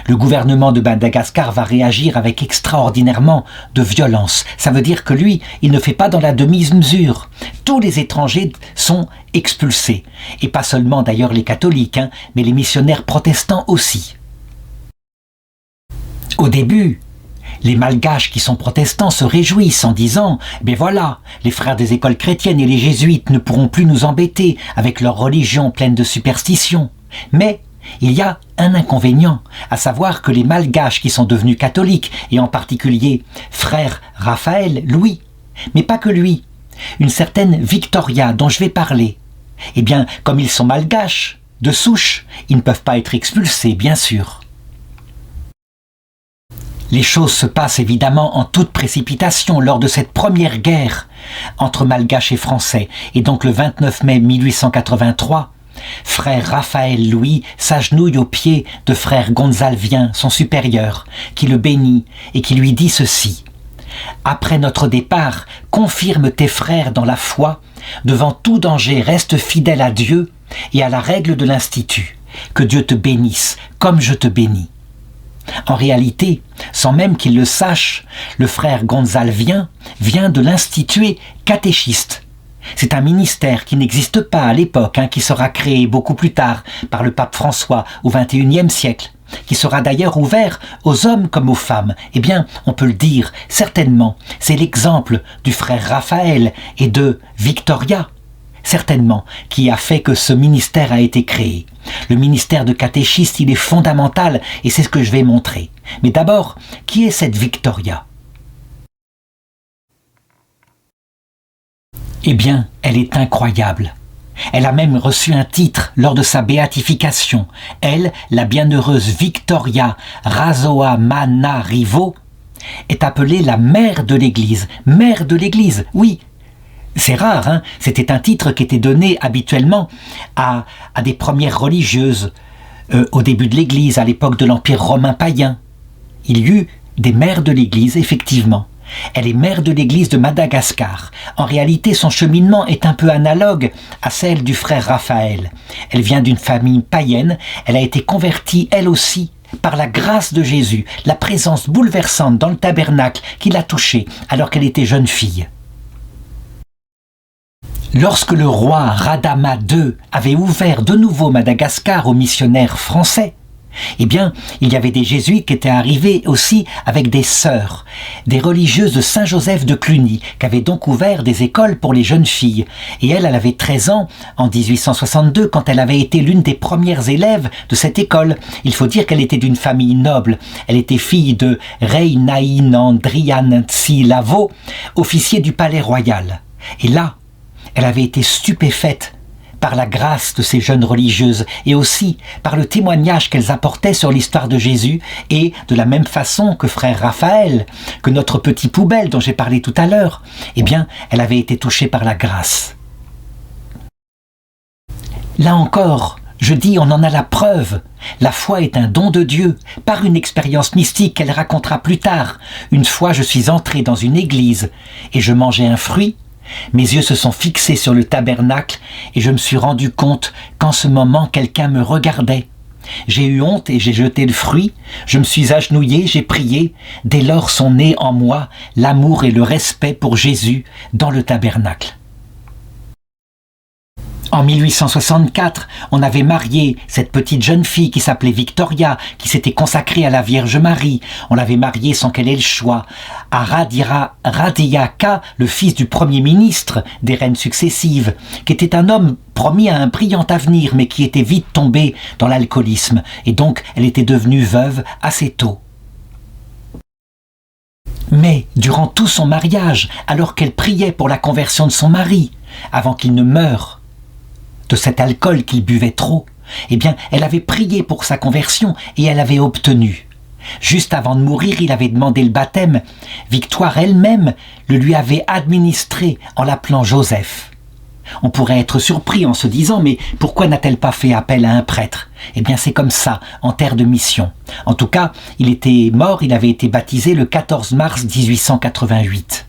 Le gouvernement de Madagascar va réagir avec extraordinairement de violence. Ça veut dire que lui, il ne fait pas dans la demi-mesure. Tous les étrangers sont expulsés. Et pas seulement d'ailleurs les catholiques, mais les missionnaires protestants aussi. Au début, les Malgaches qui sont protestants se réjouissent en disant « Ben voilà, les frères des écoles chrétiennes et les jésuites ne pourront plus nous embêter avec leur religion pleine de superstitions. » Mais il y a un inconvénient, à savoir que les Malgaches qui sont devenus catholiques, et en particulier frère Raphaël, Louis, mais pas que lui, une certaine Victoria dont je vais parler, eh bien, comme ils sont Malgaches, de souche, ils ne peuvent pas être expulsés, bien sûr. Les choses se passent évidemment en toute précipitation lors de cette première guerre entre Malgaches et Français, et donc le 29 mai 1883, frère Raphaël Louis s'agenouille aux pieds de frère Gonzalvien, son supérieur, qui le bénit et qui lui dit ceci : « Après notre départ, confirme tes frères dans la foi, devant tout danger reste fidèle à Dieu et à la règle de l'Institut. Que Dieu te bénisse comme je te bénis. » En réalité, sans même qu'il le sache, le frère Gonzalvien vient de l'instituer catéchiste. C'est un ministère qui n'existe pas à l'époque, qui sera créé beaucoup plus tard par le pape François au XXIe siècle, qui sera d'ailleurs ouvert aux hommes comme aux femmes. Eh bien, on peut le dire, certainement, c'est l'exemple du frère Raphaël et de Victoria, certainement, qui a fait que ce ministère a été créé. Le ministère de catéchiste, il est fondamental et c'est ce que je vais montrer. Mais d'abord, qui est cette Victoria ? Eh bien, elle est incroyable. Elle a même reçu un titre lors de sa béatification. Elle, la bienheureuse Victoria Rasoamanarivo, est appelée la mère de l'Église. Mère de l'Église, oui. C'est rare, hein. C'était un titre qui était donné habituellement à des premières religieuses au début de l'Église, à l'époque de l'Empire romain païen. Il y eut des mères de l'Église, effectivement. Elle est mère de l'Église de Madagascar. En réalité, son cheminement est un peu analogue à celle du frère Raphaël. Elle vient d'une famille païenne. Elle a été convertie, elle aussi, par la grâce de Jésus, la présence bouleversante dans le tabernacle qui l'a touchée alors qu'elle était jeune fille. Lorsque le roi Radama II avait ouvert de nouveau Madagascar aux missionnaires français, eh bien, il y avait des jésuites qui étaient arrivés aussi avec des sœurs, des religieuses de Saint-Joseph de Cluny, qui avaient donc ouvert des écoles pour les jeunes filles. Et elle avait 13 ans en 1862 quand elle avait été l'une des premières élèves de cette école. Il faut dire qu'elle était d'une famille noble. Elle était fille de Reinainandrianantsi Lavo, officier du palais royal. Et là, elle avait été stupéfaite par la grâce de ces jeunes religieuses et aussi par le témoignage qu'elles apportaient sur l'histoire de Jésus et de la même façon que frère Raphaël, que notre petit poubelle dont j'ai parlé tout à l'heure, eh bien, elle avait été touchée par la grâce. Là encore, je dis, on en a la preuve. La foi est un don de Dieu, par une expérience mystique qu'elle racontera plus tard. Une fois, je suis entré dans une église et je mangeais un fruit. Mes yeux se sont fixés sur le tabernacle et je me suis rendu compte qu'en ce moment quelqu'un me regardait. J'ai eu honte et j'ai jeté le fruit, je me suis agenouillé, j'ai prié. Dès lors sont nés en moi l'amour et le respect pour Jésus dans le tabernacle. En 1864, on avait marié cette petite jeune fille qui s'appelait Victoria, qui s'était consacrée à la Vierge Marie. On l'avait mariée sans qu'elle ait le choix. À Radiaka, le fils du premier ministre des reines successives, qui était un homme promis à un brillant avenir, mais qui était vite tombé dans l'alcoolisme. Et donc, elle était devenue veuve assez tôt. Mais, durant tout son mariage, alors qu'elle priait pour la conversion de son mari, avant qu'il ne meure, de cet alcool qu'il buvait trop, eh bien, elle avait prié pour sa conversion et elle avait obtenu. Juste avant de mourir, il avait demandé le baptême. Victoire elle-même le lui avait administré en l'appelant Joseph. On pourrait être surpris en se disant « Mais pourquoi n'a-t-elle pas fait appel à un prêtre ?» Eh bien, c'est comme ça, en terre de mission. En tout cas, il était mort, il avait été baptisé le 14 mars 1888.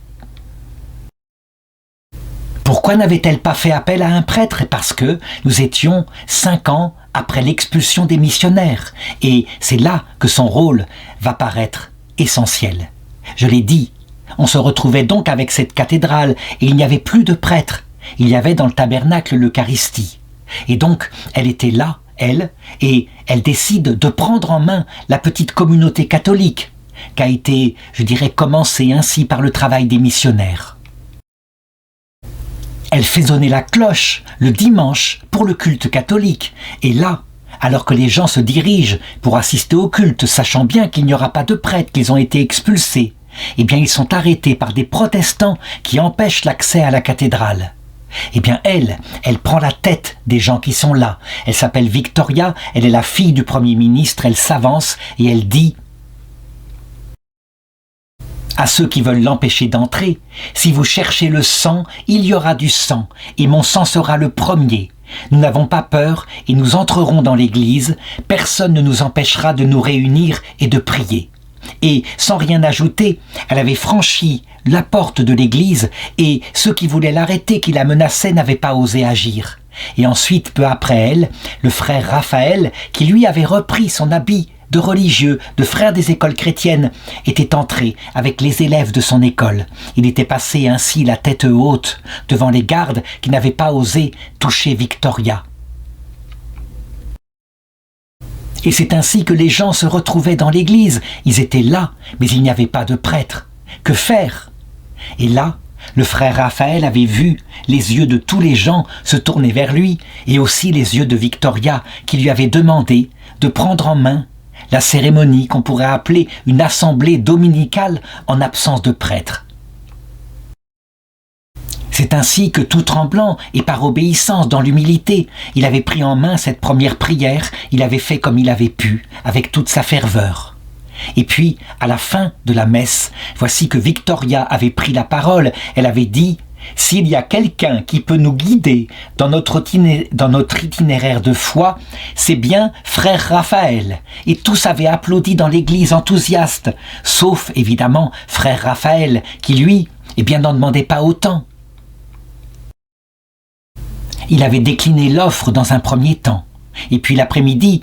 Pourquoi n'avait-elle pas fait appel à un prêtre? Parce que nous étions 5 ans après l'expulsion des missionnaires. Et c'est là que son rôle va paraître essentiel. Je l'ai dit, on se retrouvait donc avec cette cathédrale et il n'y avait plus de prêtre. Il y avait dans le tabernacle l'Eucharistie. Et donc, elle était là, elle, et elle décide de prendre en main la petite communauté catholique, qui a été, je dirais, commencée ainsi par le travail des missionnaires. Elle fait sonner la cloche le dimanche pour le culte catholique. Et là, alors que les gens se dirigent pour assister au culte, sachant bien qu'il n'y aura pas de prêtres, qu'ils ont été expulsés, eh bien ils sont arrêtés par des protestants qui empêchent l'accès à la cathédrale. Eh bien elle prend la tête des gens qui sont là. Elle s'appelle Victoria, elle est la fille du Premier ministre, elle s'avance et elle dit à ceux qui veulent l'empêcher d'entrer, « Si vous cherchez le sang, il y aura du sang, et mon sang sera le premier. Nous n'avons pas peur, et nous entrerons dans l'église. Personne ne nous empêchera de nous réunir et de prier. » Et, sans rien ajouter, elle avait franchi la porte de l'église, et ceux qui voulaient l'arrêter, qui la menaçaient, n'avaient pas osé agir. Et ensuite, peu après elle, le frère Raphaël, qui lui avait repris son habit de religieux, de frères des écoles chrétiennes, était entré avec les élèves de son école. Il était passé ainsi la tête haute devant les gardes qui n'avaient pas osé toucher Victoria. Et c'est ainsi que les gens se retrouvaient dans l'église. Ils étaient là, mais il n'y avait pas de prêtre. Que faire? Et là, le frère Raphaël avait vu les yeux de tous les gens se tourner vers lui, et aussi les yeux de Victoria, qui lui avait demandé de prendre en main la cérémonie qu'on pourrait appeler une assemblée dominicale en absence de prêtre. C'est ainsi que, tout tremblant et par obéissance dans l'humilité, il avait pris en main cette première prière, il avait fait comme il avait pu, avec toute sa ferveur. Et puis, à la fin de la messe, voici que Victoria avait pris la parole. Elle avait dit « S'il y a quelqu'un qui peut nous guider dans notre itinéraire de foi, c'est bien frère Raphaël. » Et tous avaient applaudi dans l'église enthousiaste, sauf évidemment frère Raphaël, qui lui, n'en demandait pas autant. Il avait décliné l'offre dans un premier temps. Et puis l'après-midi,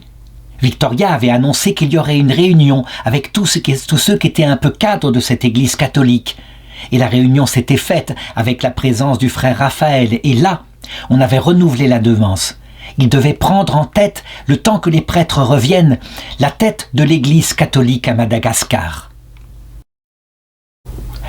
Victoria avait annoncé qu'il y aurait une réunion avec tous ceux qui étaient un peu cadres de cette église catholique. Et la réunion s'était faite avec la présence du frère Raphaël. Et là, on avait renouvelé la devance. Il devait prendre en tête, le temps que les prêtres reviennent, la tête de l'église catholique à Madagascar.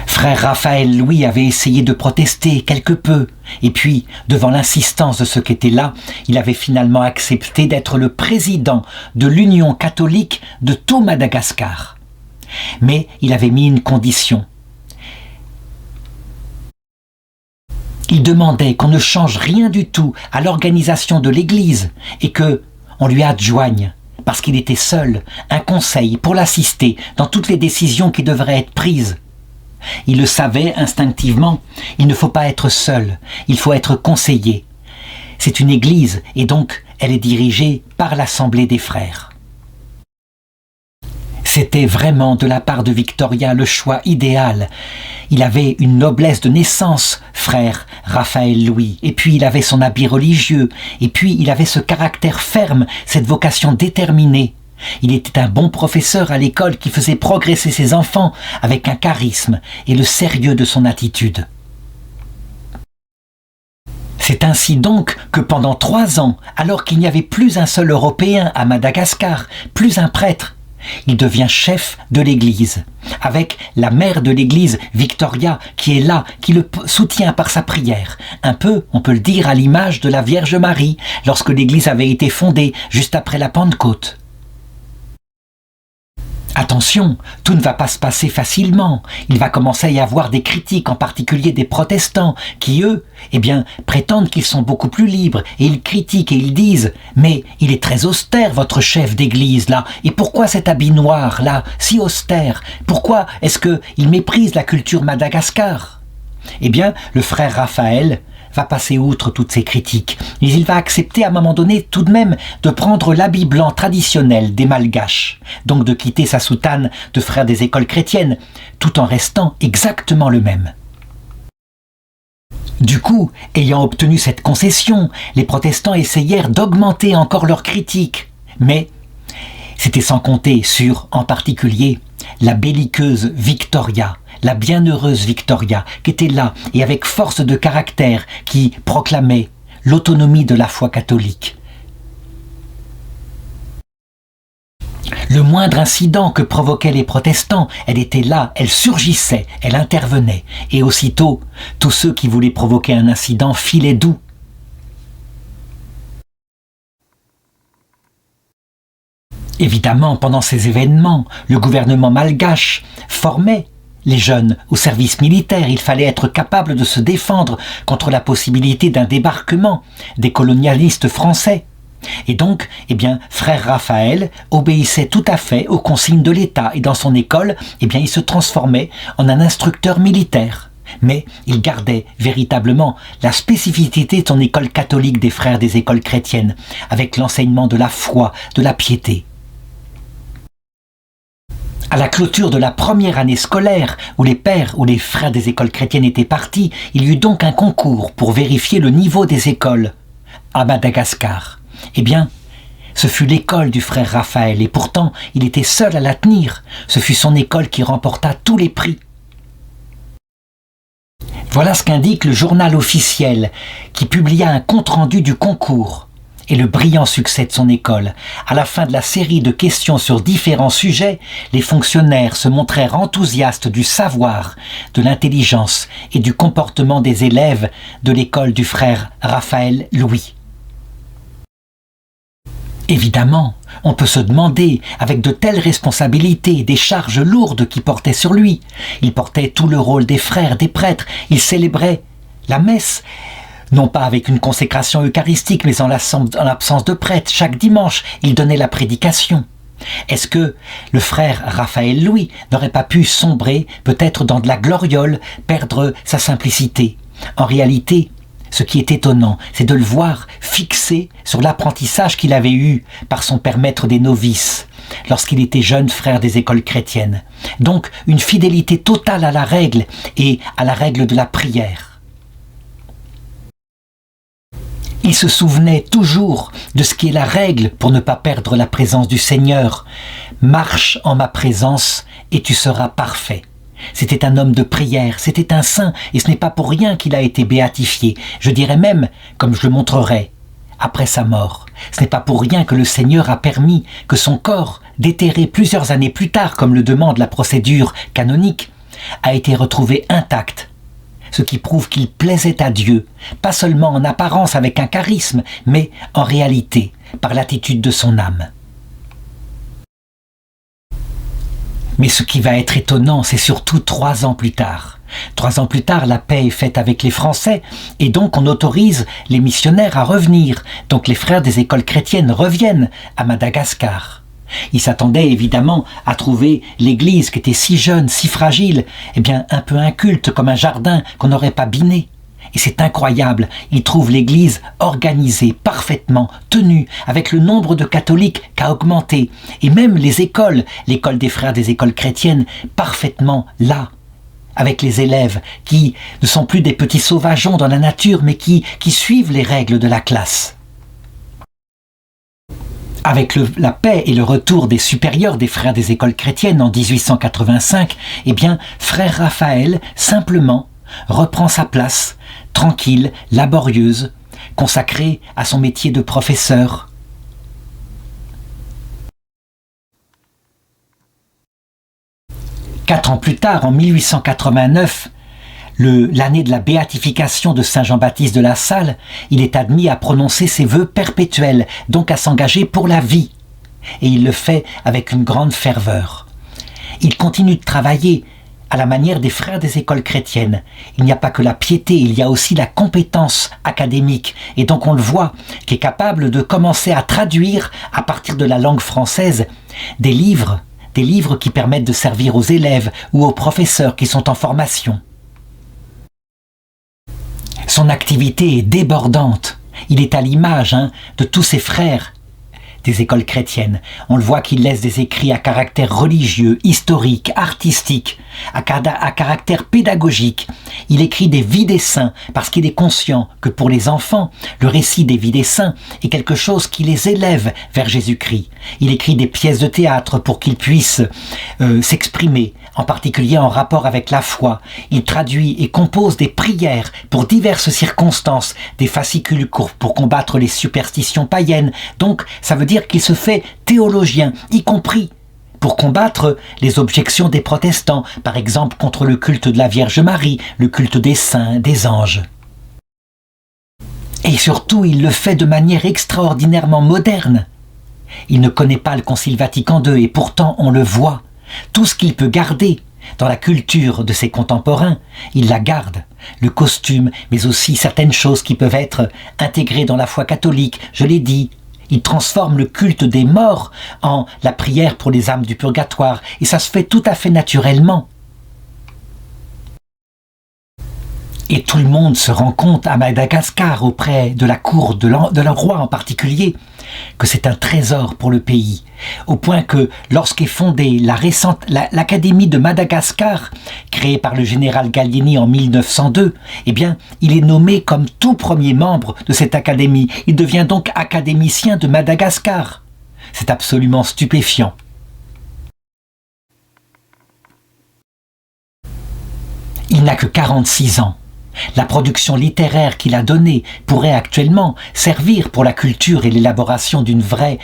Frère Raphaël Louis avait essayé de protester quelque peu, et puis, devant l'insistance de ceux qui étaient là, il avait finalement accepté d'être le président de l'Union catholique de tout Madagascar. Mais il avait mis une condition. Il demandait qu'on ne change rien du tout à l'organisation de l'Église et qu'on lui adjoigne, parce qu'il était seul, un conseil pour l'assister dans toutes les décisions qui devraient être prises. Il le savait instinctivement, il ne faut pas être seul, il faut être conseillé. C'est une église et donc elle est dirigée par l'Assemblée des frères. C'était vraiment de la part de Victoria le choix idéal. Il avait une noblesse de naissance, frère Raphaël Louis, et puis il avait son habit religieux, et puis il avait ce caractère ferme, cette vocation déterminée. Il était un bon professeur à l'école qui faisait progresser ses enfants avec un charisme et le sérieux de son attitude. C'est ainsi donc que pendant 3 ans, alors qu'il n'y avait plus un seul Européen à Madagascar, plus un prêtre, il devient chef de l'église, avec la mère de l'église, Victoria, qui est là, qui le soutient par sa prière. Un peu, on peut le dire, à l'image de la Vierge Marie, lorsque l'église avait été fondée juste après la Pentecôte. Attention, tout ne va pas se passer facilement. Il va commencer à y avoir des critiques, en particulier des protestants, qui eux, prétendent qu'ils sont beaucoup plus libres, et ils critiquent et ils disent « Mais il est très austère, votre chef d'église, là, et pourquoi cet habit noir, là, si austère? Pourquoi est-ce qu'il méprise la culture Madagascar ?» Le frère Raphaël va passer outre toutes ces critiques, mais il va accepter à un moment donné tout de même de prendre l'habit blanc traditionnel des Malgaches, donc de quitter sa soutane de frère des écoles chrétiennes, tout en restant exactement le même. Du coup, ayant obtenu cette concession, les protestants essayèrent d'augmenter encore leurs critiques, mais c'était sans compter sur, en particulier, la belliqueuse Victoria, la bienheureuse Victoria, qui était là et avec force de caractère, qui proclamait l'autonomie de la foi catholique. Le moindre incident que provoquaient les protestants, elle était là, elle surgissait, elle intervenait, et aussitôt, tous ceux qui voulaient provoquer un incident filaient doux. Évidemment, pendant ces événements, le gouvernement malgache formait les jeunes au service militaire. Il fallait être capable de se défendre contre la possibilité d'un débarquement des colonialistes français. Et donc, frère Raphaël obéissait tout à fait aux consignes de l'État et dans son école, il se transformait en un instructeur militaire. Mais il gardait véritablement la spécificité de son école catholique des frères des écoles chrétiennes, avec l'enseignement de la foi, de la piété. À la clôture de la première année scolaire, où les pères ou les frères des écoles chrétiennes étaient partis, il y eut donc un concours pour vérifier le niveau des écoles à Madagascar. Ce fut l'école du frère Raphaël, et pourtant il était seul à la tenir. Ce fut son école qui remporta tous les prix. Voilà ce qu'indique le journal officiel, qui publia un compte-rendu du concours et le brillant succès de son école. À la fin de la série de questions sur différents sujets, les fonctionnaires se montrèrent enthousiastes du savoir, de l'intelligence et du comportement des élèves de l'école du frère Raphaël Louis. Évidemment, on peut se demander, avec de telles responsabilités, des charges lourdes qui portaient sur lui. Il portait tout le rôle des frères, des prêtres, il célébrait la messe, non pas avec une consécration eucharistique, mais en l'absence de prêtre. Chaque dimanche, il donnait la prédication. Est-ce que le frère Raphaël Louis n'aurait pas pu sombrer peut-être dans de la gloriole, perdre sa simplicité? En réalité, ce qui est étonnant, c'est de le voir fixé sur l'apprentissage qu'il avait eu par son père maître des novices, lorsqu'il était jeune frère des écoles chrétiennes. Donc, une fidélité totale à la règle et à la règle de la prière. Il se souvenait toujours de ce qui est la règle pour ne pas perdre la présence du Seigneur. Marche en ma présence et tu seras parfait. C'était un homme de prière, c'était un saint, et ce n'est pas pour rien qu'il a été béatifié. Je dirais même, comme je le montrerai, après sa mort. Ce n'est pas pour rien que le Seigneur a permis que son corps, déterré plusieurs années plus tard, comme le demande la procédure canonique, a été retrouvé intact. Ce qui prouve qu'il plaisait à Dieu, pas seulement en apparence avec un charisme, mais en réalité, par l'attitude de son âme. Mais ce qui va être étonnant, c'est surtout 3 ans plus tard. 3 ans plus tard, la paix est faite avec les Français, et donc on autorise les missionnaires à revenir. Donc les frères des écoles chrétiennes reviennent à Madagascar. Ils s'attendaient évidemment à trouver l'église qui était si jeune, si fragile, eh bien un peu inculte comme un jardin qu'on n'aurait pas biné. Et c'est incroyable, ils trouvent l'église organisée, parfaitement, tenue, avec le nombre de catholiques qui a augmenté. Et même les écoles, l'école des frères des écoles chrétiennes, parfaitement là, avec les élèves qui ne sont plus des petits sauvageons dans la nature, mais qui suivent les règles de la classe. Avec la paix et le retour des supérieurs des frères des écoles chrétiennes en 1885, eh bien, frère Raphaël, simplement, reprend sa place, tranquille, laborieuse, consacrée à son métier de professeur. Quatre ans plus tard, en 1889, l'année de la béatification de Saint Jean-Baptiste de La Salle, il est admis à prononcer ses vœux perpétuels, donc à s'engager pour la vie. Et il le fait avec une grande ferveur. Il continue de travailler à la manière des frères des écoles chrétiennes. Il n'y a pas que la piété, il y a aussi la compétence académique. Et donc on le voit, qui est capable de commencer à traduire, à partir de la langue française, des livres qui permettent de servir aux élèves ou aux professeurs qui sont en formation. Son activité est débordante. Il est à l'image de tous ses frères des écoles chrétiennes. On le voit qu'il laisse des écrits à caractère religieux, historique, artistique, à caractère pédagogique. Il écrit des vies des saints parce qu'il est conscient que pour les enfants, le récit des vies des saints est quelque chose qui les élève vers Jésus-Christ. Il écrit des pièces de théâtre pour qu'ils puissent s'exprimer, en particulier en rapport avec la foi. Il traduit et compose des prières pour diverses circonstances, des fascicules pour combattre les superstitions païennes. Donc, ça veut dire qu'il se fait théologien, y compris pour combattre les objections des protestants, par exemple contre le culte de la Vierge Marie, le culte des saints, des anges. Et surtout, il le fait de manière extraordinairement moderne. Il ne connaît pas le Concile Vatican II et pourtant on le voit. Tout ce qu'il peut garder dans la culture de ses contemporains, il la garde. Le costume, mais aussi certaines choses qui peuvent être intégrées dans la foi catholique, je l'ai dit. Il transforme le culte des morts en la prière pour les âmes du purgatoire, et ça se fait tout à fait naturellement. Et tout le monde se rend compte à Madagascar, auprès de la cour de le roi en particulier, que c'est un trésor pour le pays, au point que lorsqu'est fondée l'Académie de Madagascar, créée par le général Gallieni en 1902, eh bien, il est nommé comme tout premier membre de cette académie. Il devient donc académicien de Madagascar. C'est absolument stupéfiant. Il n'a que 46 ans. La production littéraire qu'il a donnée pourrait actuellement servir pour la culture et l'élaboration d'une vraie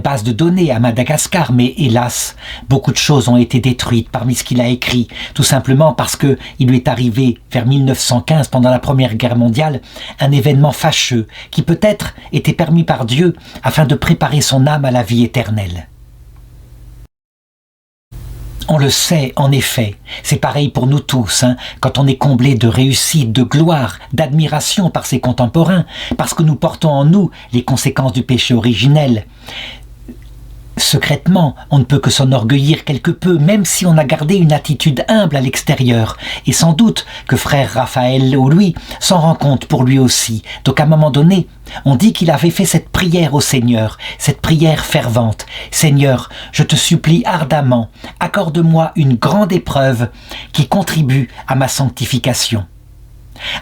base de données à Madagascar, mais hélas, beaucoup de choses ont été détruites parmi ce qu'il a écrit, tout simplement parce que il lui est arrivé vers 1915, pendant la Première Guerre mondiale, un événement fâcheux qui peut-être était permis par Dieu afin de préparer son âme à la vie éternelle. On le sait, en effet, c'est pareil pour nous tous, quand on est comblé de réussite, de gloire, d'admiration par ses contemporains, parce que nous portons en nous les conséquences du péché originel. Secrètement, on ne peut que s'enorgueillir quelque peu, même si on a gardé une attitude humble à l'extérieur. Et sans doute que frère Raphaël ou lui s'en rend compte pour lui aussi. Donc à un moment donné, on dit qu'il avait fait cette prière au Seigneur, cette prière fervente. « Seigneur, je te supplie ardemment, accorde-moi une grande épreuve qui contribue à ma sanctification. »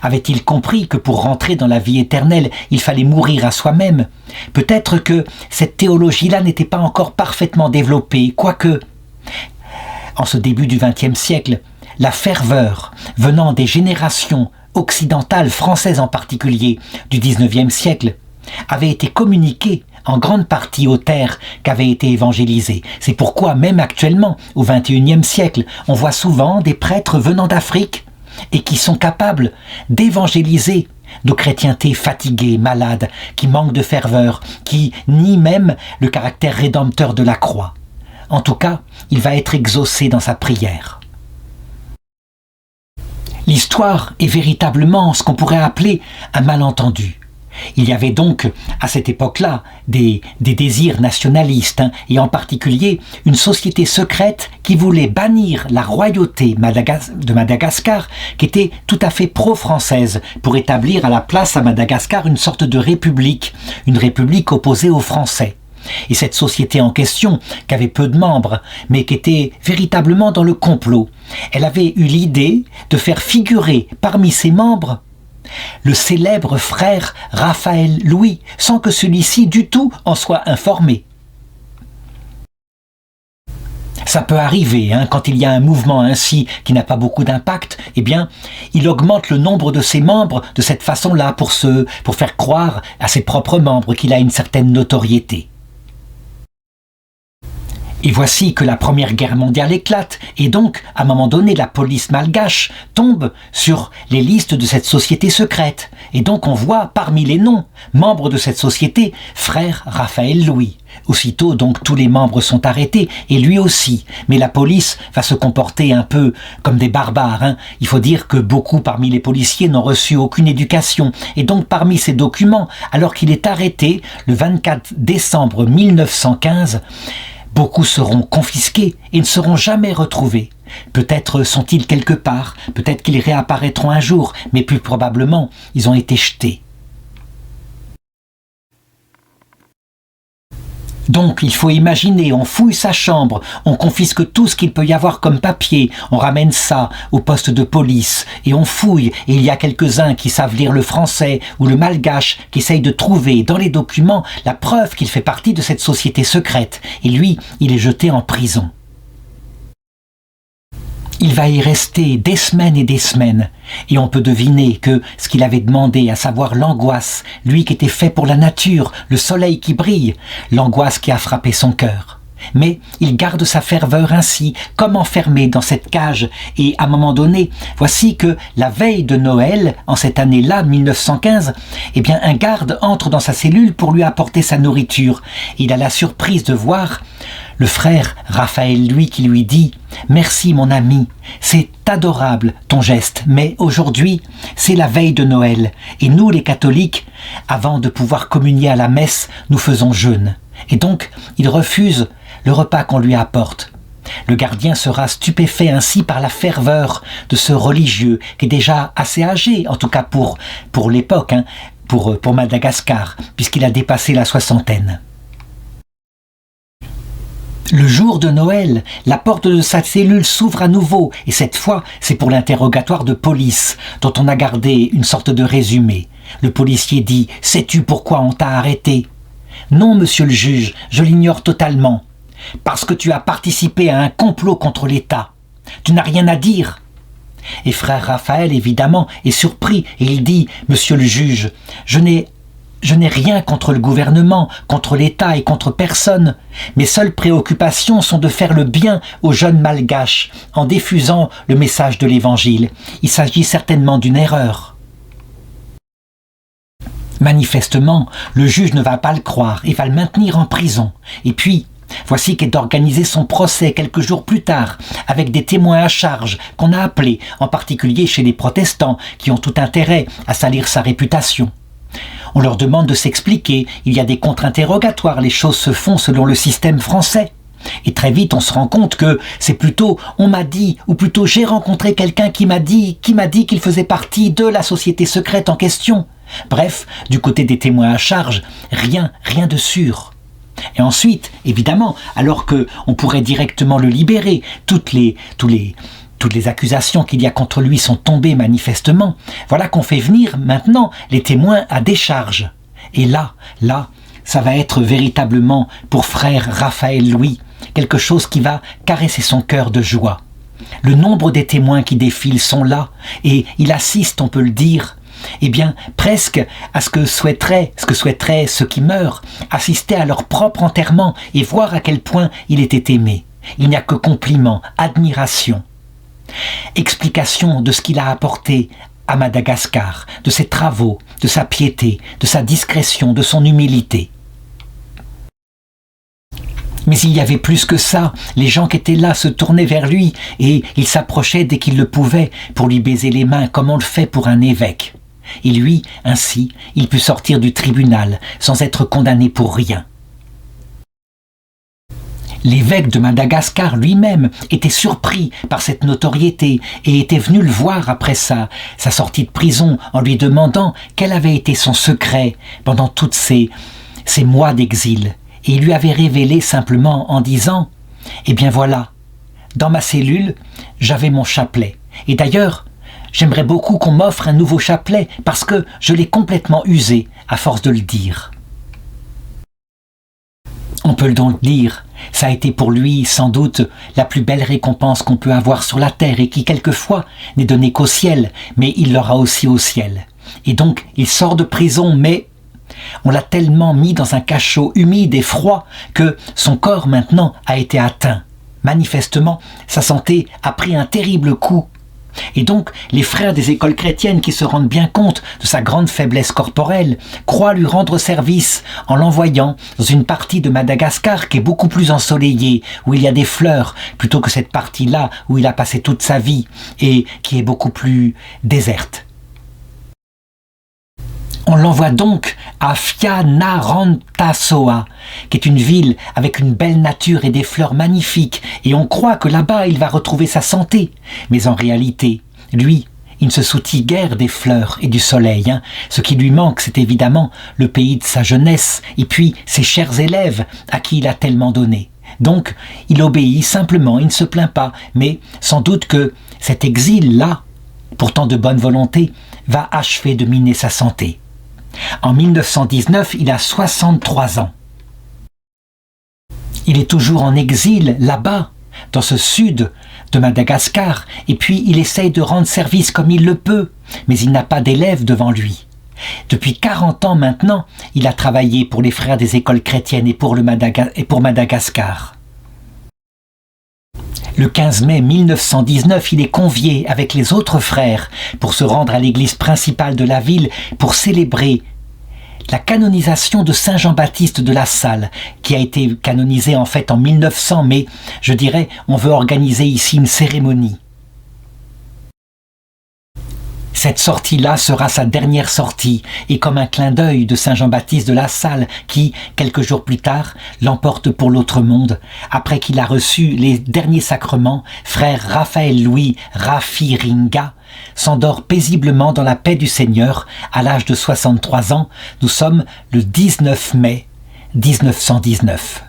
Avait-il compris que pour rentrer dans la vie éternelle, il fallait mourir à soi-même? Peut-être que cette théologie-là n'était pas encore parfaitement développée, quoique, en ce début du XXe siècle, la ferveur venant des générations occidentales, françaises en particulier, du XIXe siècle, avait été communiquée en grande partie aux terres qu'avaient été évangélisées. C'est pourquoi, même actuellement, au XXIe siècle, on voit souvent des prêtres venant d'Afrique et qui sont capables d'évangéliser nos chrétientés fatiguées, malades, qui manquent de ferveur, qui nient même le caractère rédempteur de la croix. En tout cas, il va être exaucé dans sa prière. L'histoire est véritablement ce qu'on pourrait appeler un malentendu. Il y avait donc, à cette époque-là, des désirs nationalistes, et en particulier une société secrète qui voulait bannir la royauté de Madagascar, qui était tout à fait pro-française, pour établir à la place à Madagascar une sorte de république, une république opposée aux Français. Et cette société en question, qui avait peu de membres, mais qui était véritablement dans le complot, elle avait eu l'idée de faire figurer parmi ses membres le célèbre frère Raphaël Louis, sans que celui-ci du tout en soit informé. Ça peut arriver, quand il y a un mouvement ainsi qui n'a pas beaucoup d'impact, eh bien, il augmente le nombre de ses membres de cette façon-là pour faire croire à ses propres membres qu'il a une certaine notoriété. Et voici que la Première Guerre mondiale éclate, et donc, à un moment donné, la police malgache tombe sur les listes de cette société secrète. Et donc on voit parmi les noms, membres de cette société, frère Raphaël Louis. Aussitôt, donc, tous les membres sont arrêtés, et lui aussi. Mais la police va se comporter un peu comme des barbares. Il faut dire que beaucoup parmi les policiers n'ont reçu aucune éducation. Et donc, parmi ces documents, alors qu'il est arrêté, le 24 décembre 1915, beaucoup seront confisqués et ne seront jamais retrouvés. Peut-être sont-ils quelque part, peut-être qu'ils réapparaîtront un jour, mais plus probablement, ils ont été jetés. Donc, il faut imaginer, on fouille sa chambre, on confisque tout ce qu'il peut y avoir comme papier, on ramène ça au poste de police, et on fouille, et il y a quelques-uns qui savent lire le français ou le malgache, qui essayent de trouver dans les documents la preuve qu'il fait partie de cette société secrète, et lui, il est jeté en prison. Il va y rester des semaines et des semaines, et on peut deviner que ce qu'il avait demandé, à savoir l'angoisse, lui qui était fait pour la nature, le soleil qui brille, l'angoisse qui a frappé son cœur. Mais il garde sa ferveur ainsi, comme enfermé dans cette cage, et à un moment donné, voici que la veille de Noël, en cette année-là, 1915, eh bien un garde entre dans sa cellule pour lui apporter sa nourriture. Il a la surprise de voir le frère Raphaël Louis qui lui dit « Merci mon ami, c'est adorable ton geste, mais aujourd'hui c'est la veille de Noël, et nous les catholiques, avant de pouvoir communier à la messe, nous faisons jeûne. » Et donc il refuse le repas qu'on lui apporte. Le gardien sera stupéfait ainsi par la ferveur de ce religieux qui est déjà assez âgé, en tout cas pour l'époque, pour Madagascar, puisqu'il a dépassé la soixantaine. Le jour de Noël, la porte de sa cellule s'ouvre à nouveau, et cette fois, c'est pour l'interrogatoire de police, dont on a gardé une sorte de résumé. Le policier dit « Sais-tu pourquoi on t'a arrêté ?»« Non, monsieur le juge, je l'ignore totalement. »« Parce que tu as participé à un complot contre l'État. Tu n'as rien à dire ?» Et frère Raphaël, évidemment, est surpris, et il dit « Monsieur le juge, je n'ai rien contre le gouvernement, contre l'État et contre personne. Mes seules préoccupations sont de faire le bien aux jeunes malgaches en diffusant le message de l'Évangile. Il s'agit certainement d'une erreur. » Manifestement, le juge ne va pas le croire et va le maintenir en prison. Et puis, voici qu'est organisé son procès quelques jours plus tard, avec des témoins à charge qu'on a appelés, en particulier chez les protestants, qui ont tout intérêt à salir sa réputation. On leur demande de s'expliquer, il y a des contre-interrogatoires, les choses se font selon le système français. Et très vite, on se rend compte que c'est plutôt « on m'a dit » ou plutôt « j'ai rencontré quelqu'un qui m'a dit qu'il faisait partie de la société secrète en question ». Bref, du côté des témoins à charge, rien de sûr. Et ensuite, évidemment, alors qu'on pourrait directement le libérer, toutes les accusations qu'il y a contre lui sont tombées manifestement, voilà qu'on fait venir maintenant les témoins à décharge. Et là, ça va être véritablement pour frère Raphaël Louis, quelque chose qui va caresser son cœur de joie. Le nombre des témoins qui défilent sont là, et il assiste, on peut le dire, presque à ce que souhaiteraient ceux qui meurent, assister à leur propre enterrement et voir à quel point il était aimé. Il n'y a que compliments, admiration. Explication de ce qu'il a apporté à Madagascar, de ses travaux, de sa piété, de sa discrétion, de son humilité. Mais il y avait plus que ça, les gens qui étaient là se tournaient vers lui et il s'approchait dès qu'il le pouvait pour lui baiser les mains comme on le fait pour un évêque. Et lui, ainsi, il put sortir du tribunal sans être condamné pour rien. L'évêque de Madagascar lui-même était surpris par cette notoriété et était venu le voir après sa sortie de prison en lui demandant quel avait été son secret pendant toutes ces mois d'exil. Et il lui avait révélé simplement en disant « Eh bien voilà, dans ma cellule, j'avais mon chapelet. Et d'ailleurs, j'aimerais beaucoup qu'on m'offre un nouveau chapelet parce que je l'ai complètement usé à force de le dire. » On peut donc dire, ça a été pour lui sans doute la plus belle récompense qu'on peut avoir sur la terre et qui quelquefois n'est donnée qu'au ciel, mais il l'aura aussi au ciel. Et donc il sort de prison, mais on l'a tellement mis dans un cachot humide et froid que son corps maintenant a été atteint. Manifestement, sa santé a pris un terrible coup. Et donc, les frères des écoles chrétiennes qui se rendent bien compte de sa grande faiblesse corporelle croient lui rendre service en l'envoyant dans une partie de Madagascar qui est beaucoup plus ensoleillée, où il y a des fleurs, plutôt que cette partie-là où il a passé toute sa vie et qui est beaucoup plus déserte. On l'envoie donc à Fianarantsoa, qui est une ville avec une belle nature et des fleurs magnifiques, et on croit que là-bas il va retrouver sa santé. Mais en réalité, lui, il ne se soucie guère des fleurs et du soleil. Ce qui lui manque, c'est évidemment le pays de sa jeunesse, et puis ses chers élèves à qui il a tellement donné. Donc, il obéit simplement, il ne se plaint pas, mais sans doute que cet exil-là, pourtant de bonne volonté, va achever de miner sa santé. En 1919, il a 63 ans. Il est toujours en exil là-bas, dans ce sud de Madagascar, et puis il essaye de rendre service comme il le peut, mais il n'a pas d'élèves devant lui. Depuis 40 ans maintenant, il a travaillé pour les frères des écoles chrétiennes et pour Madagascar. Le 15 mai 1919, il est convié avec les autres frères pour se rendre à l'église principale de la ville pour célébrer la canonisation de Saint Jean-Baptiste de La Salle, qui a été canonisé en fait en 1900, mais je dirais, on veut organiser ici une cérémonie. Cette sortie-là sera sa dernière sortie, et comme un clin d'œil de Saint Jean-Baptiste de La Salle, qui, quelques jours plus tard, l'emporte pour l'autre monde, après qu'il a reçu les derniers sacrements, frère Raphaël Louis Rafiringa s'endort paisiblement dans la paix du Seigneur, à l'âge de 63 ans. Nous sommes le 19 mai 1919.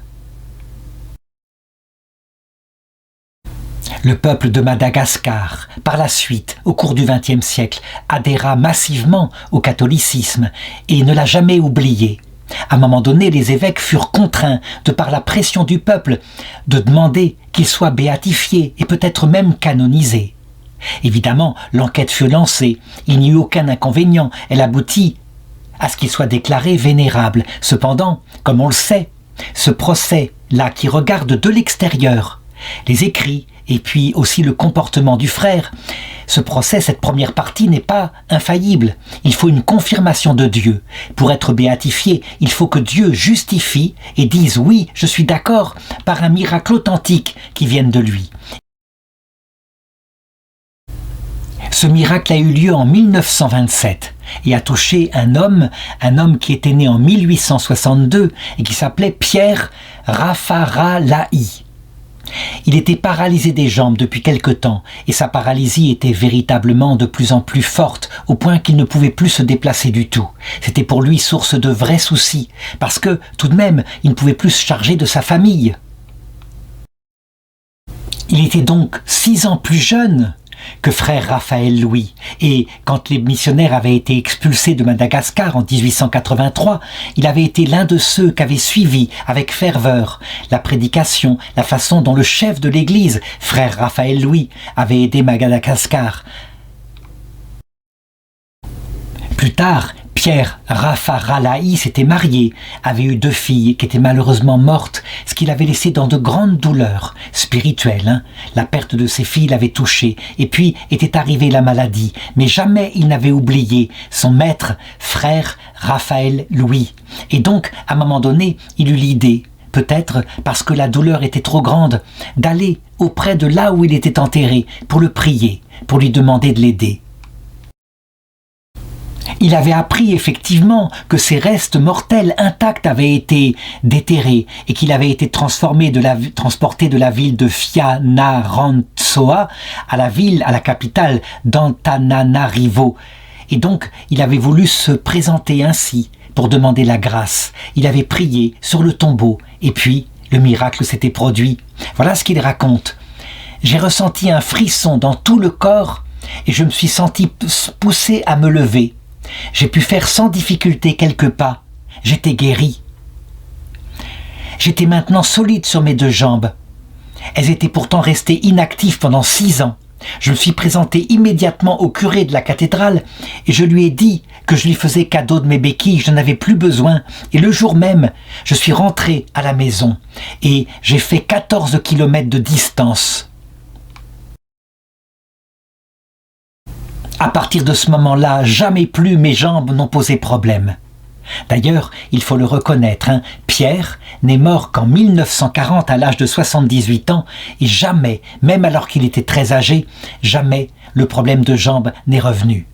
Le peuple de Madagascar, par la suite, au cours du XXe siècle, adhéra massivement au catholicisme et ne l'a jamais oublié. À un moment donné, les évêques furent contraints, de par la pression du peuple, de demander qu'il soit béatifié et peut-être même canonisé. Évidemment, l'enquête fut lancée, il n'y eut aucun inconvénient, elle aboutit à ce qu'il soit déclaré vénérable. Cependant, comme on le sait, ce procès-là qui regarde de l'extérieur les écrits et puis aussi le comportement du frère, ce procès, cette première partie n'est pas infaillible. Il faut une confirmation de Dieu. Pour être béatifié, il faut que Dieu justifie et dise « oui, je suis d'accord » par un miracle authentique qui vienne de lui. Ce miracle a eu lieu en 1927. et a touché un homme qui était né en 1862 et qui s'appelait Pierre Raffarala'i. Il était paralysé des jambes depuis quelque temps et sa paralysie était véritablement de plus en plus forte au point qu'il ne pouvait plus se déplacer du tout. C'était pour lui source de vrais soucis parce que, tout de même, il ne pouvait plus se charger de sa famille. Il était donc 6 ans plus jeune que frère Raphaël Louis. Et quand les missionnaires avaient été expulsés de Madagascar en 1883, il avait été l'un de ceux qui avaient suivi avec ferveur la prédication, la façon dont le chef de l'église, frère Raphaël Louis, avait aidé Madagascar. Plus tard, Pierre Raffarala'i s'était marié, avait eu 2 filles qui étaient malheureusement mortes, ce qui l'avait laissé dans de grandes douleurs spirituelles. La perte de ses filles l'avait touché, et puis était arrivée la maladie. Mais jamais il n'avait oublié son maître, frère Raphaël Louis. Et donc, à un moment donné, il eut l'idée, peut-être parce que la douleur était trop grande, d'aller auprès de là où il était enterré pour le prier, pour lui demander de l'aider. Il avait appris effectivement que ses restes mortels intacts avaient été déterrés et qu'il avait été transporté de la ville de Fianarantsoa à la capitale d'Antananarivo. Et donc, il avait voulu se présenter ainsi pour demander la grâce. Il avait prié sur le tombeau et puis le miracle s'était produit. Voilà ce qu'il raconte. « J'ai ressenti un frisson dans tout le corps et je me suis senti poussé à me lever. J'ai pu faire sans difficulté quelques pas. J'étais guéri. J'étais maintenant solide sur mes 2 jambes. Elles étaient pourtant restées inactives pendant 6 ans. Je me suis présenté immédiatement au curé de la cathédrale et je lui ai dit que je lui faisais cadeau de mes béquilles, je n'en avais plus besoin. Et le jour même, je suis rentré à la maison et j'ai fait 14 kilomètres de distance. À partir de ce moment-là, jamais plus mes jambes n'ont posé problème. D'ailleurs, il faut le reconnaître, Pierre n'est mort qu'en 1940 à l'âge de 78 ans et jamais, même alors qu'il était très âgé, jamais le problème de jambes n'est revenu.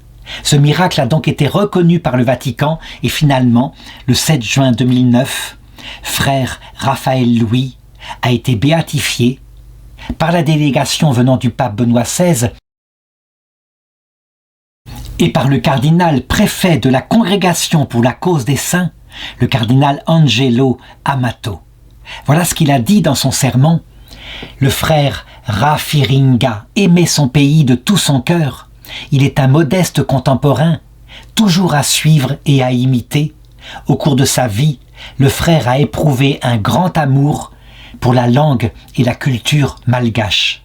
Ce miracle a donc été reconnu par le Vatican et finalement, le 7 juin 2009, frère Raphaël Louis a été béatifié par la délégation venant du pape Benoît XVI et par le cardinal préfet de la Congrégation pour la cause des saints, le cardinal Angelo Amato. Voilà ce qu'il a dit dans son sermon. Le frère Rafiringa aimait son pays de tout son cœur. Il est un modeste contemporain, toujours à suivre et à imiter. Au cours de sa vie, le frère a éprouvé un grand amour pour la langue et la culture malgache.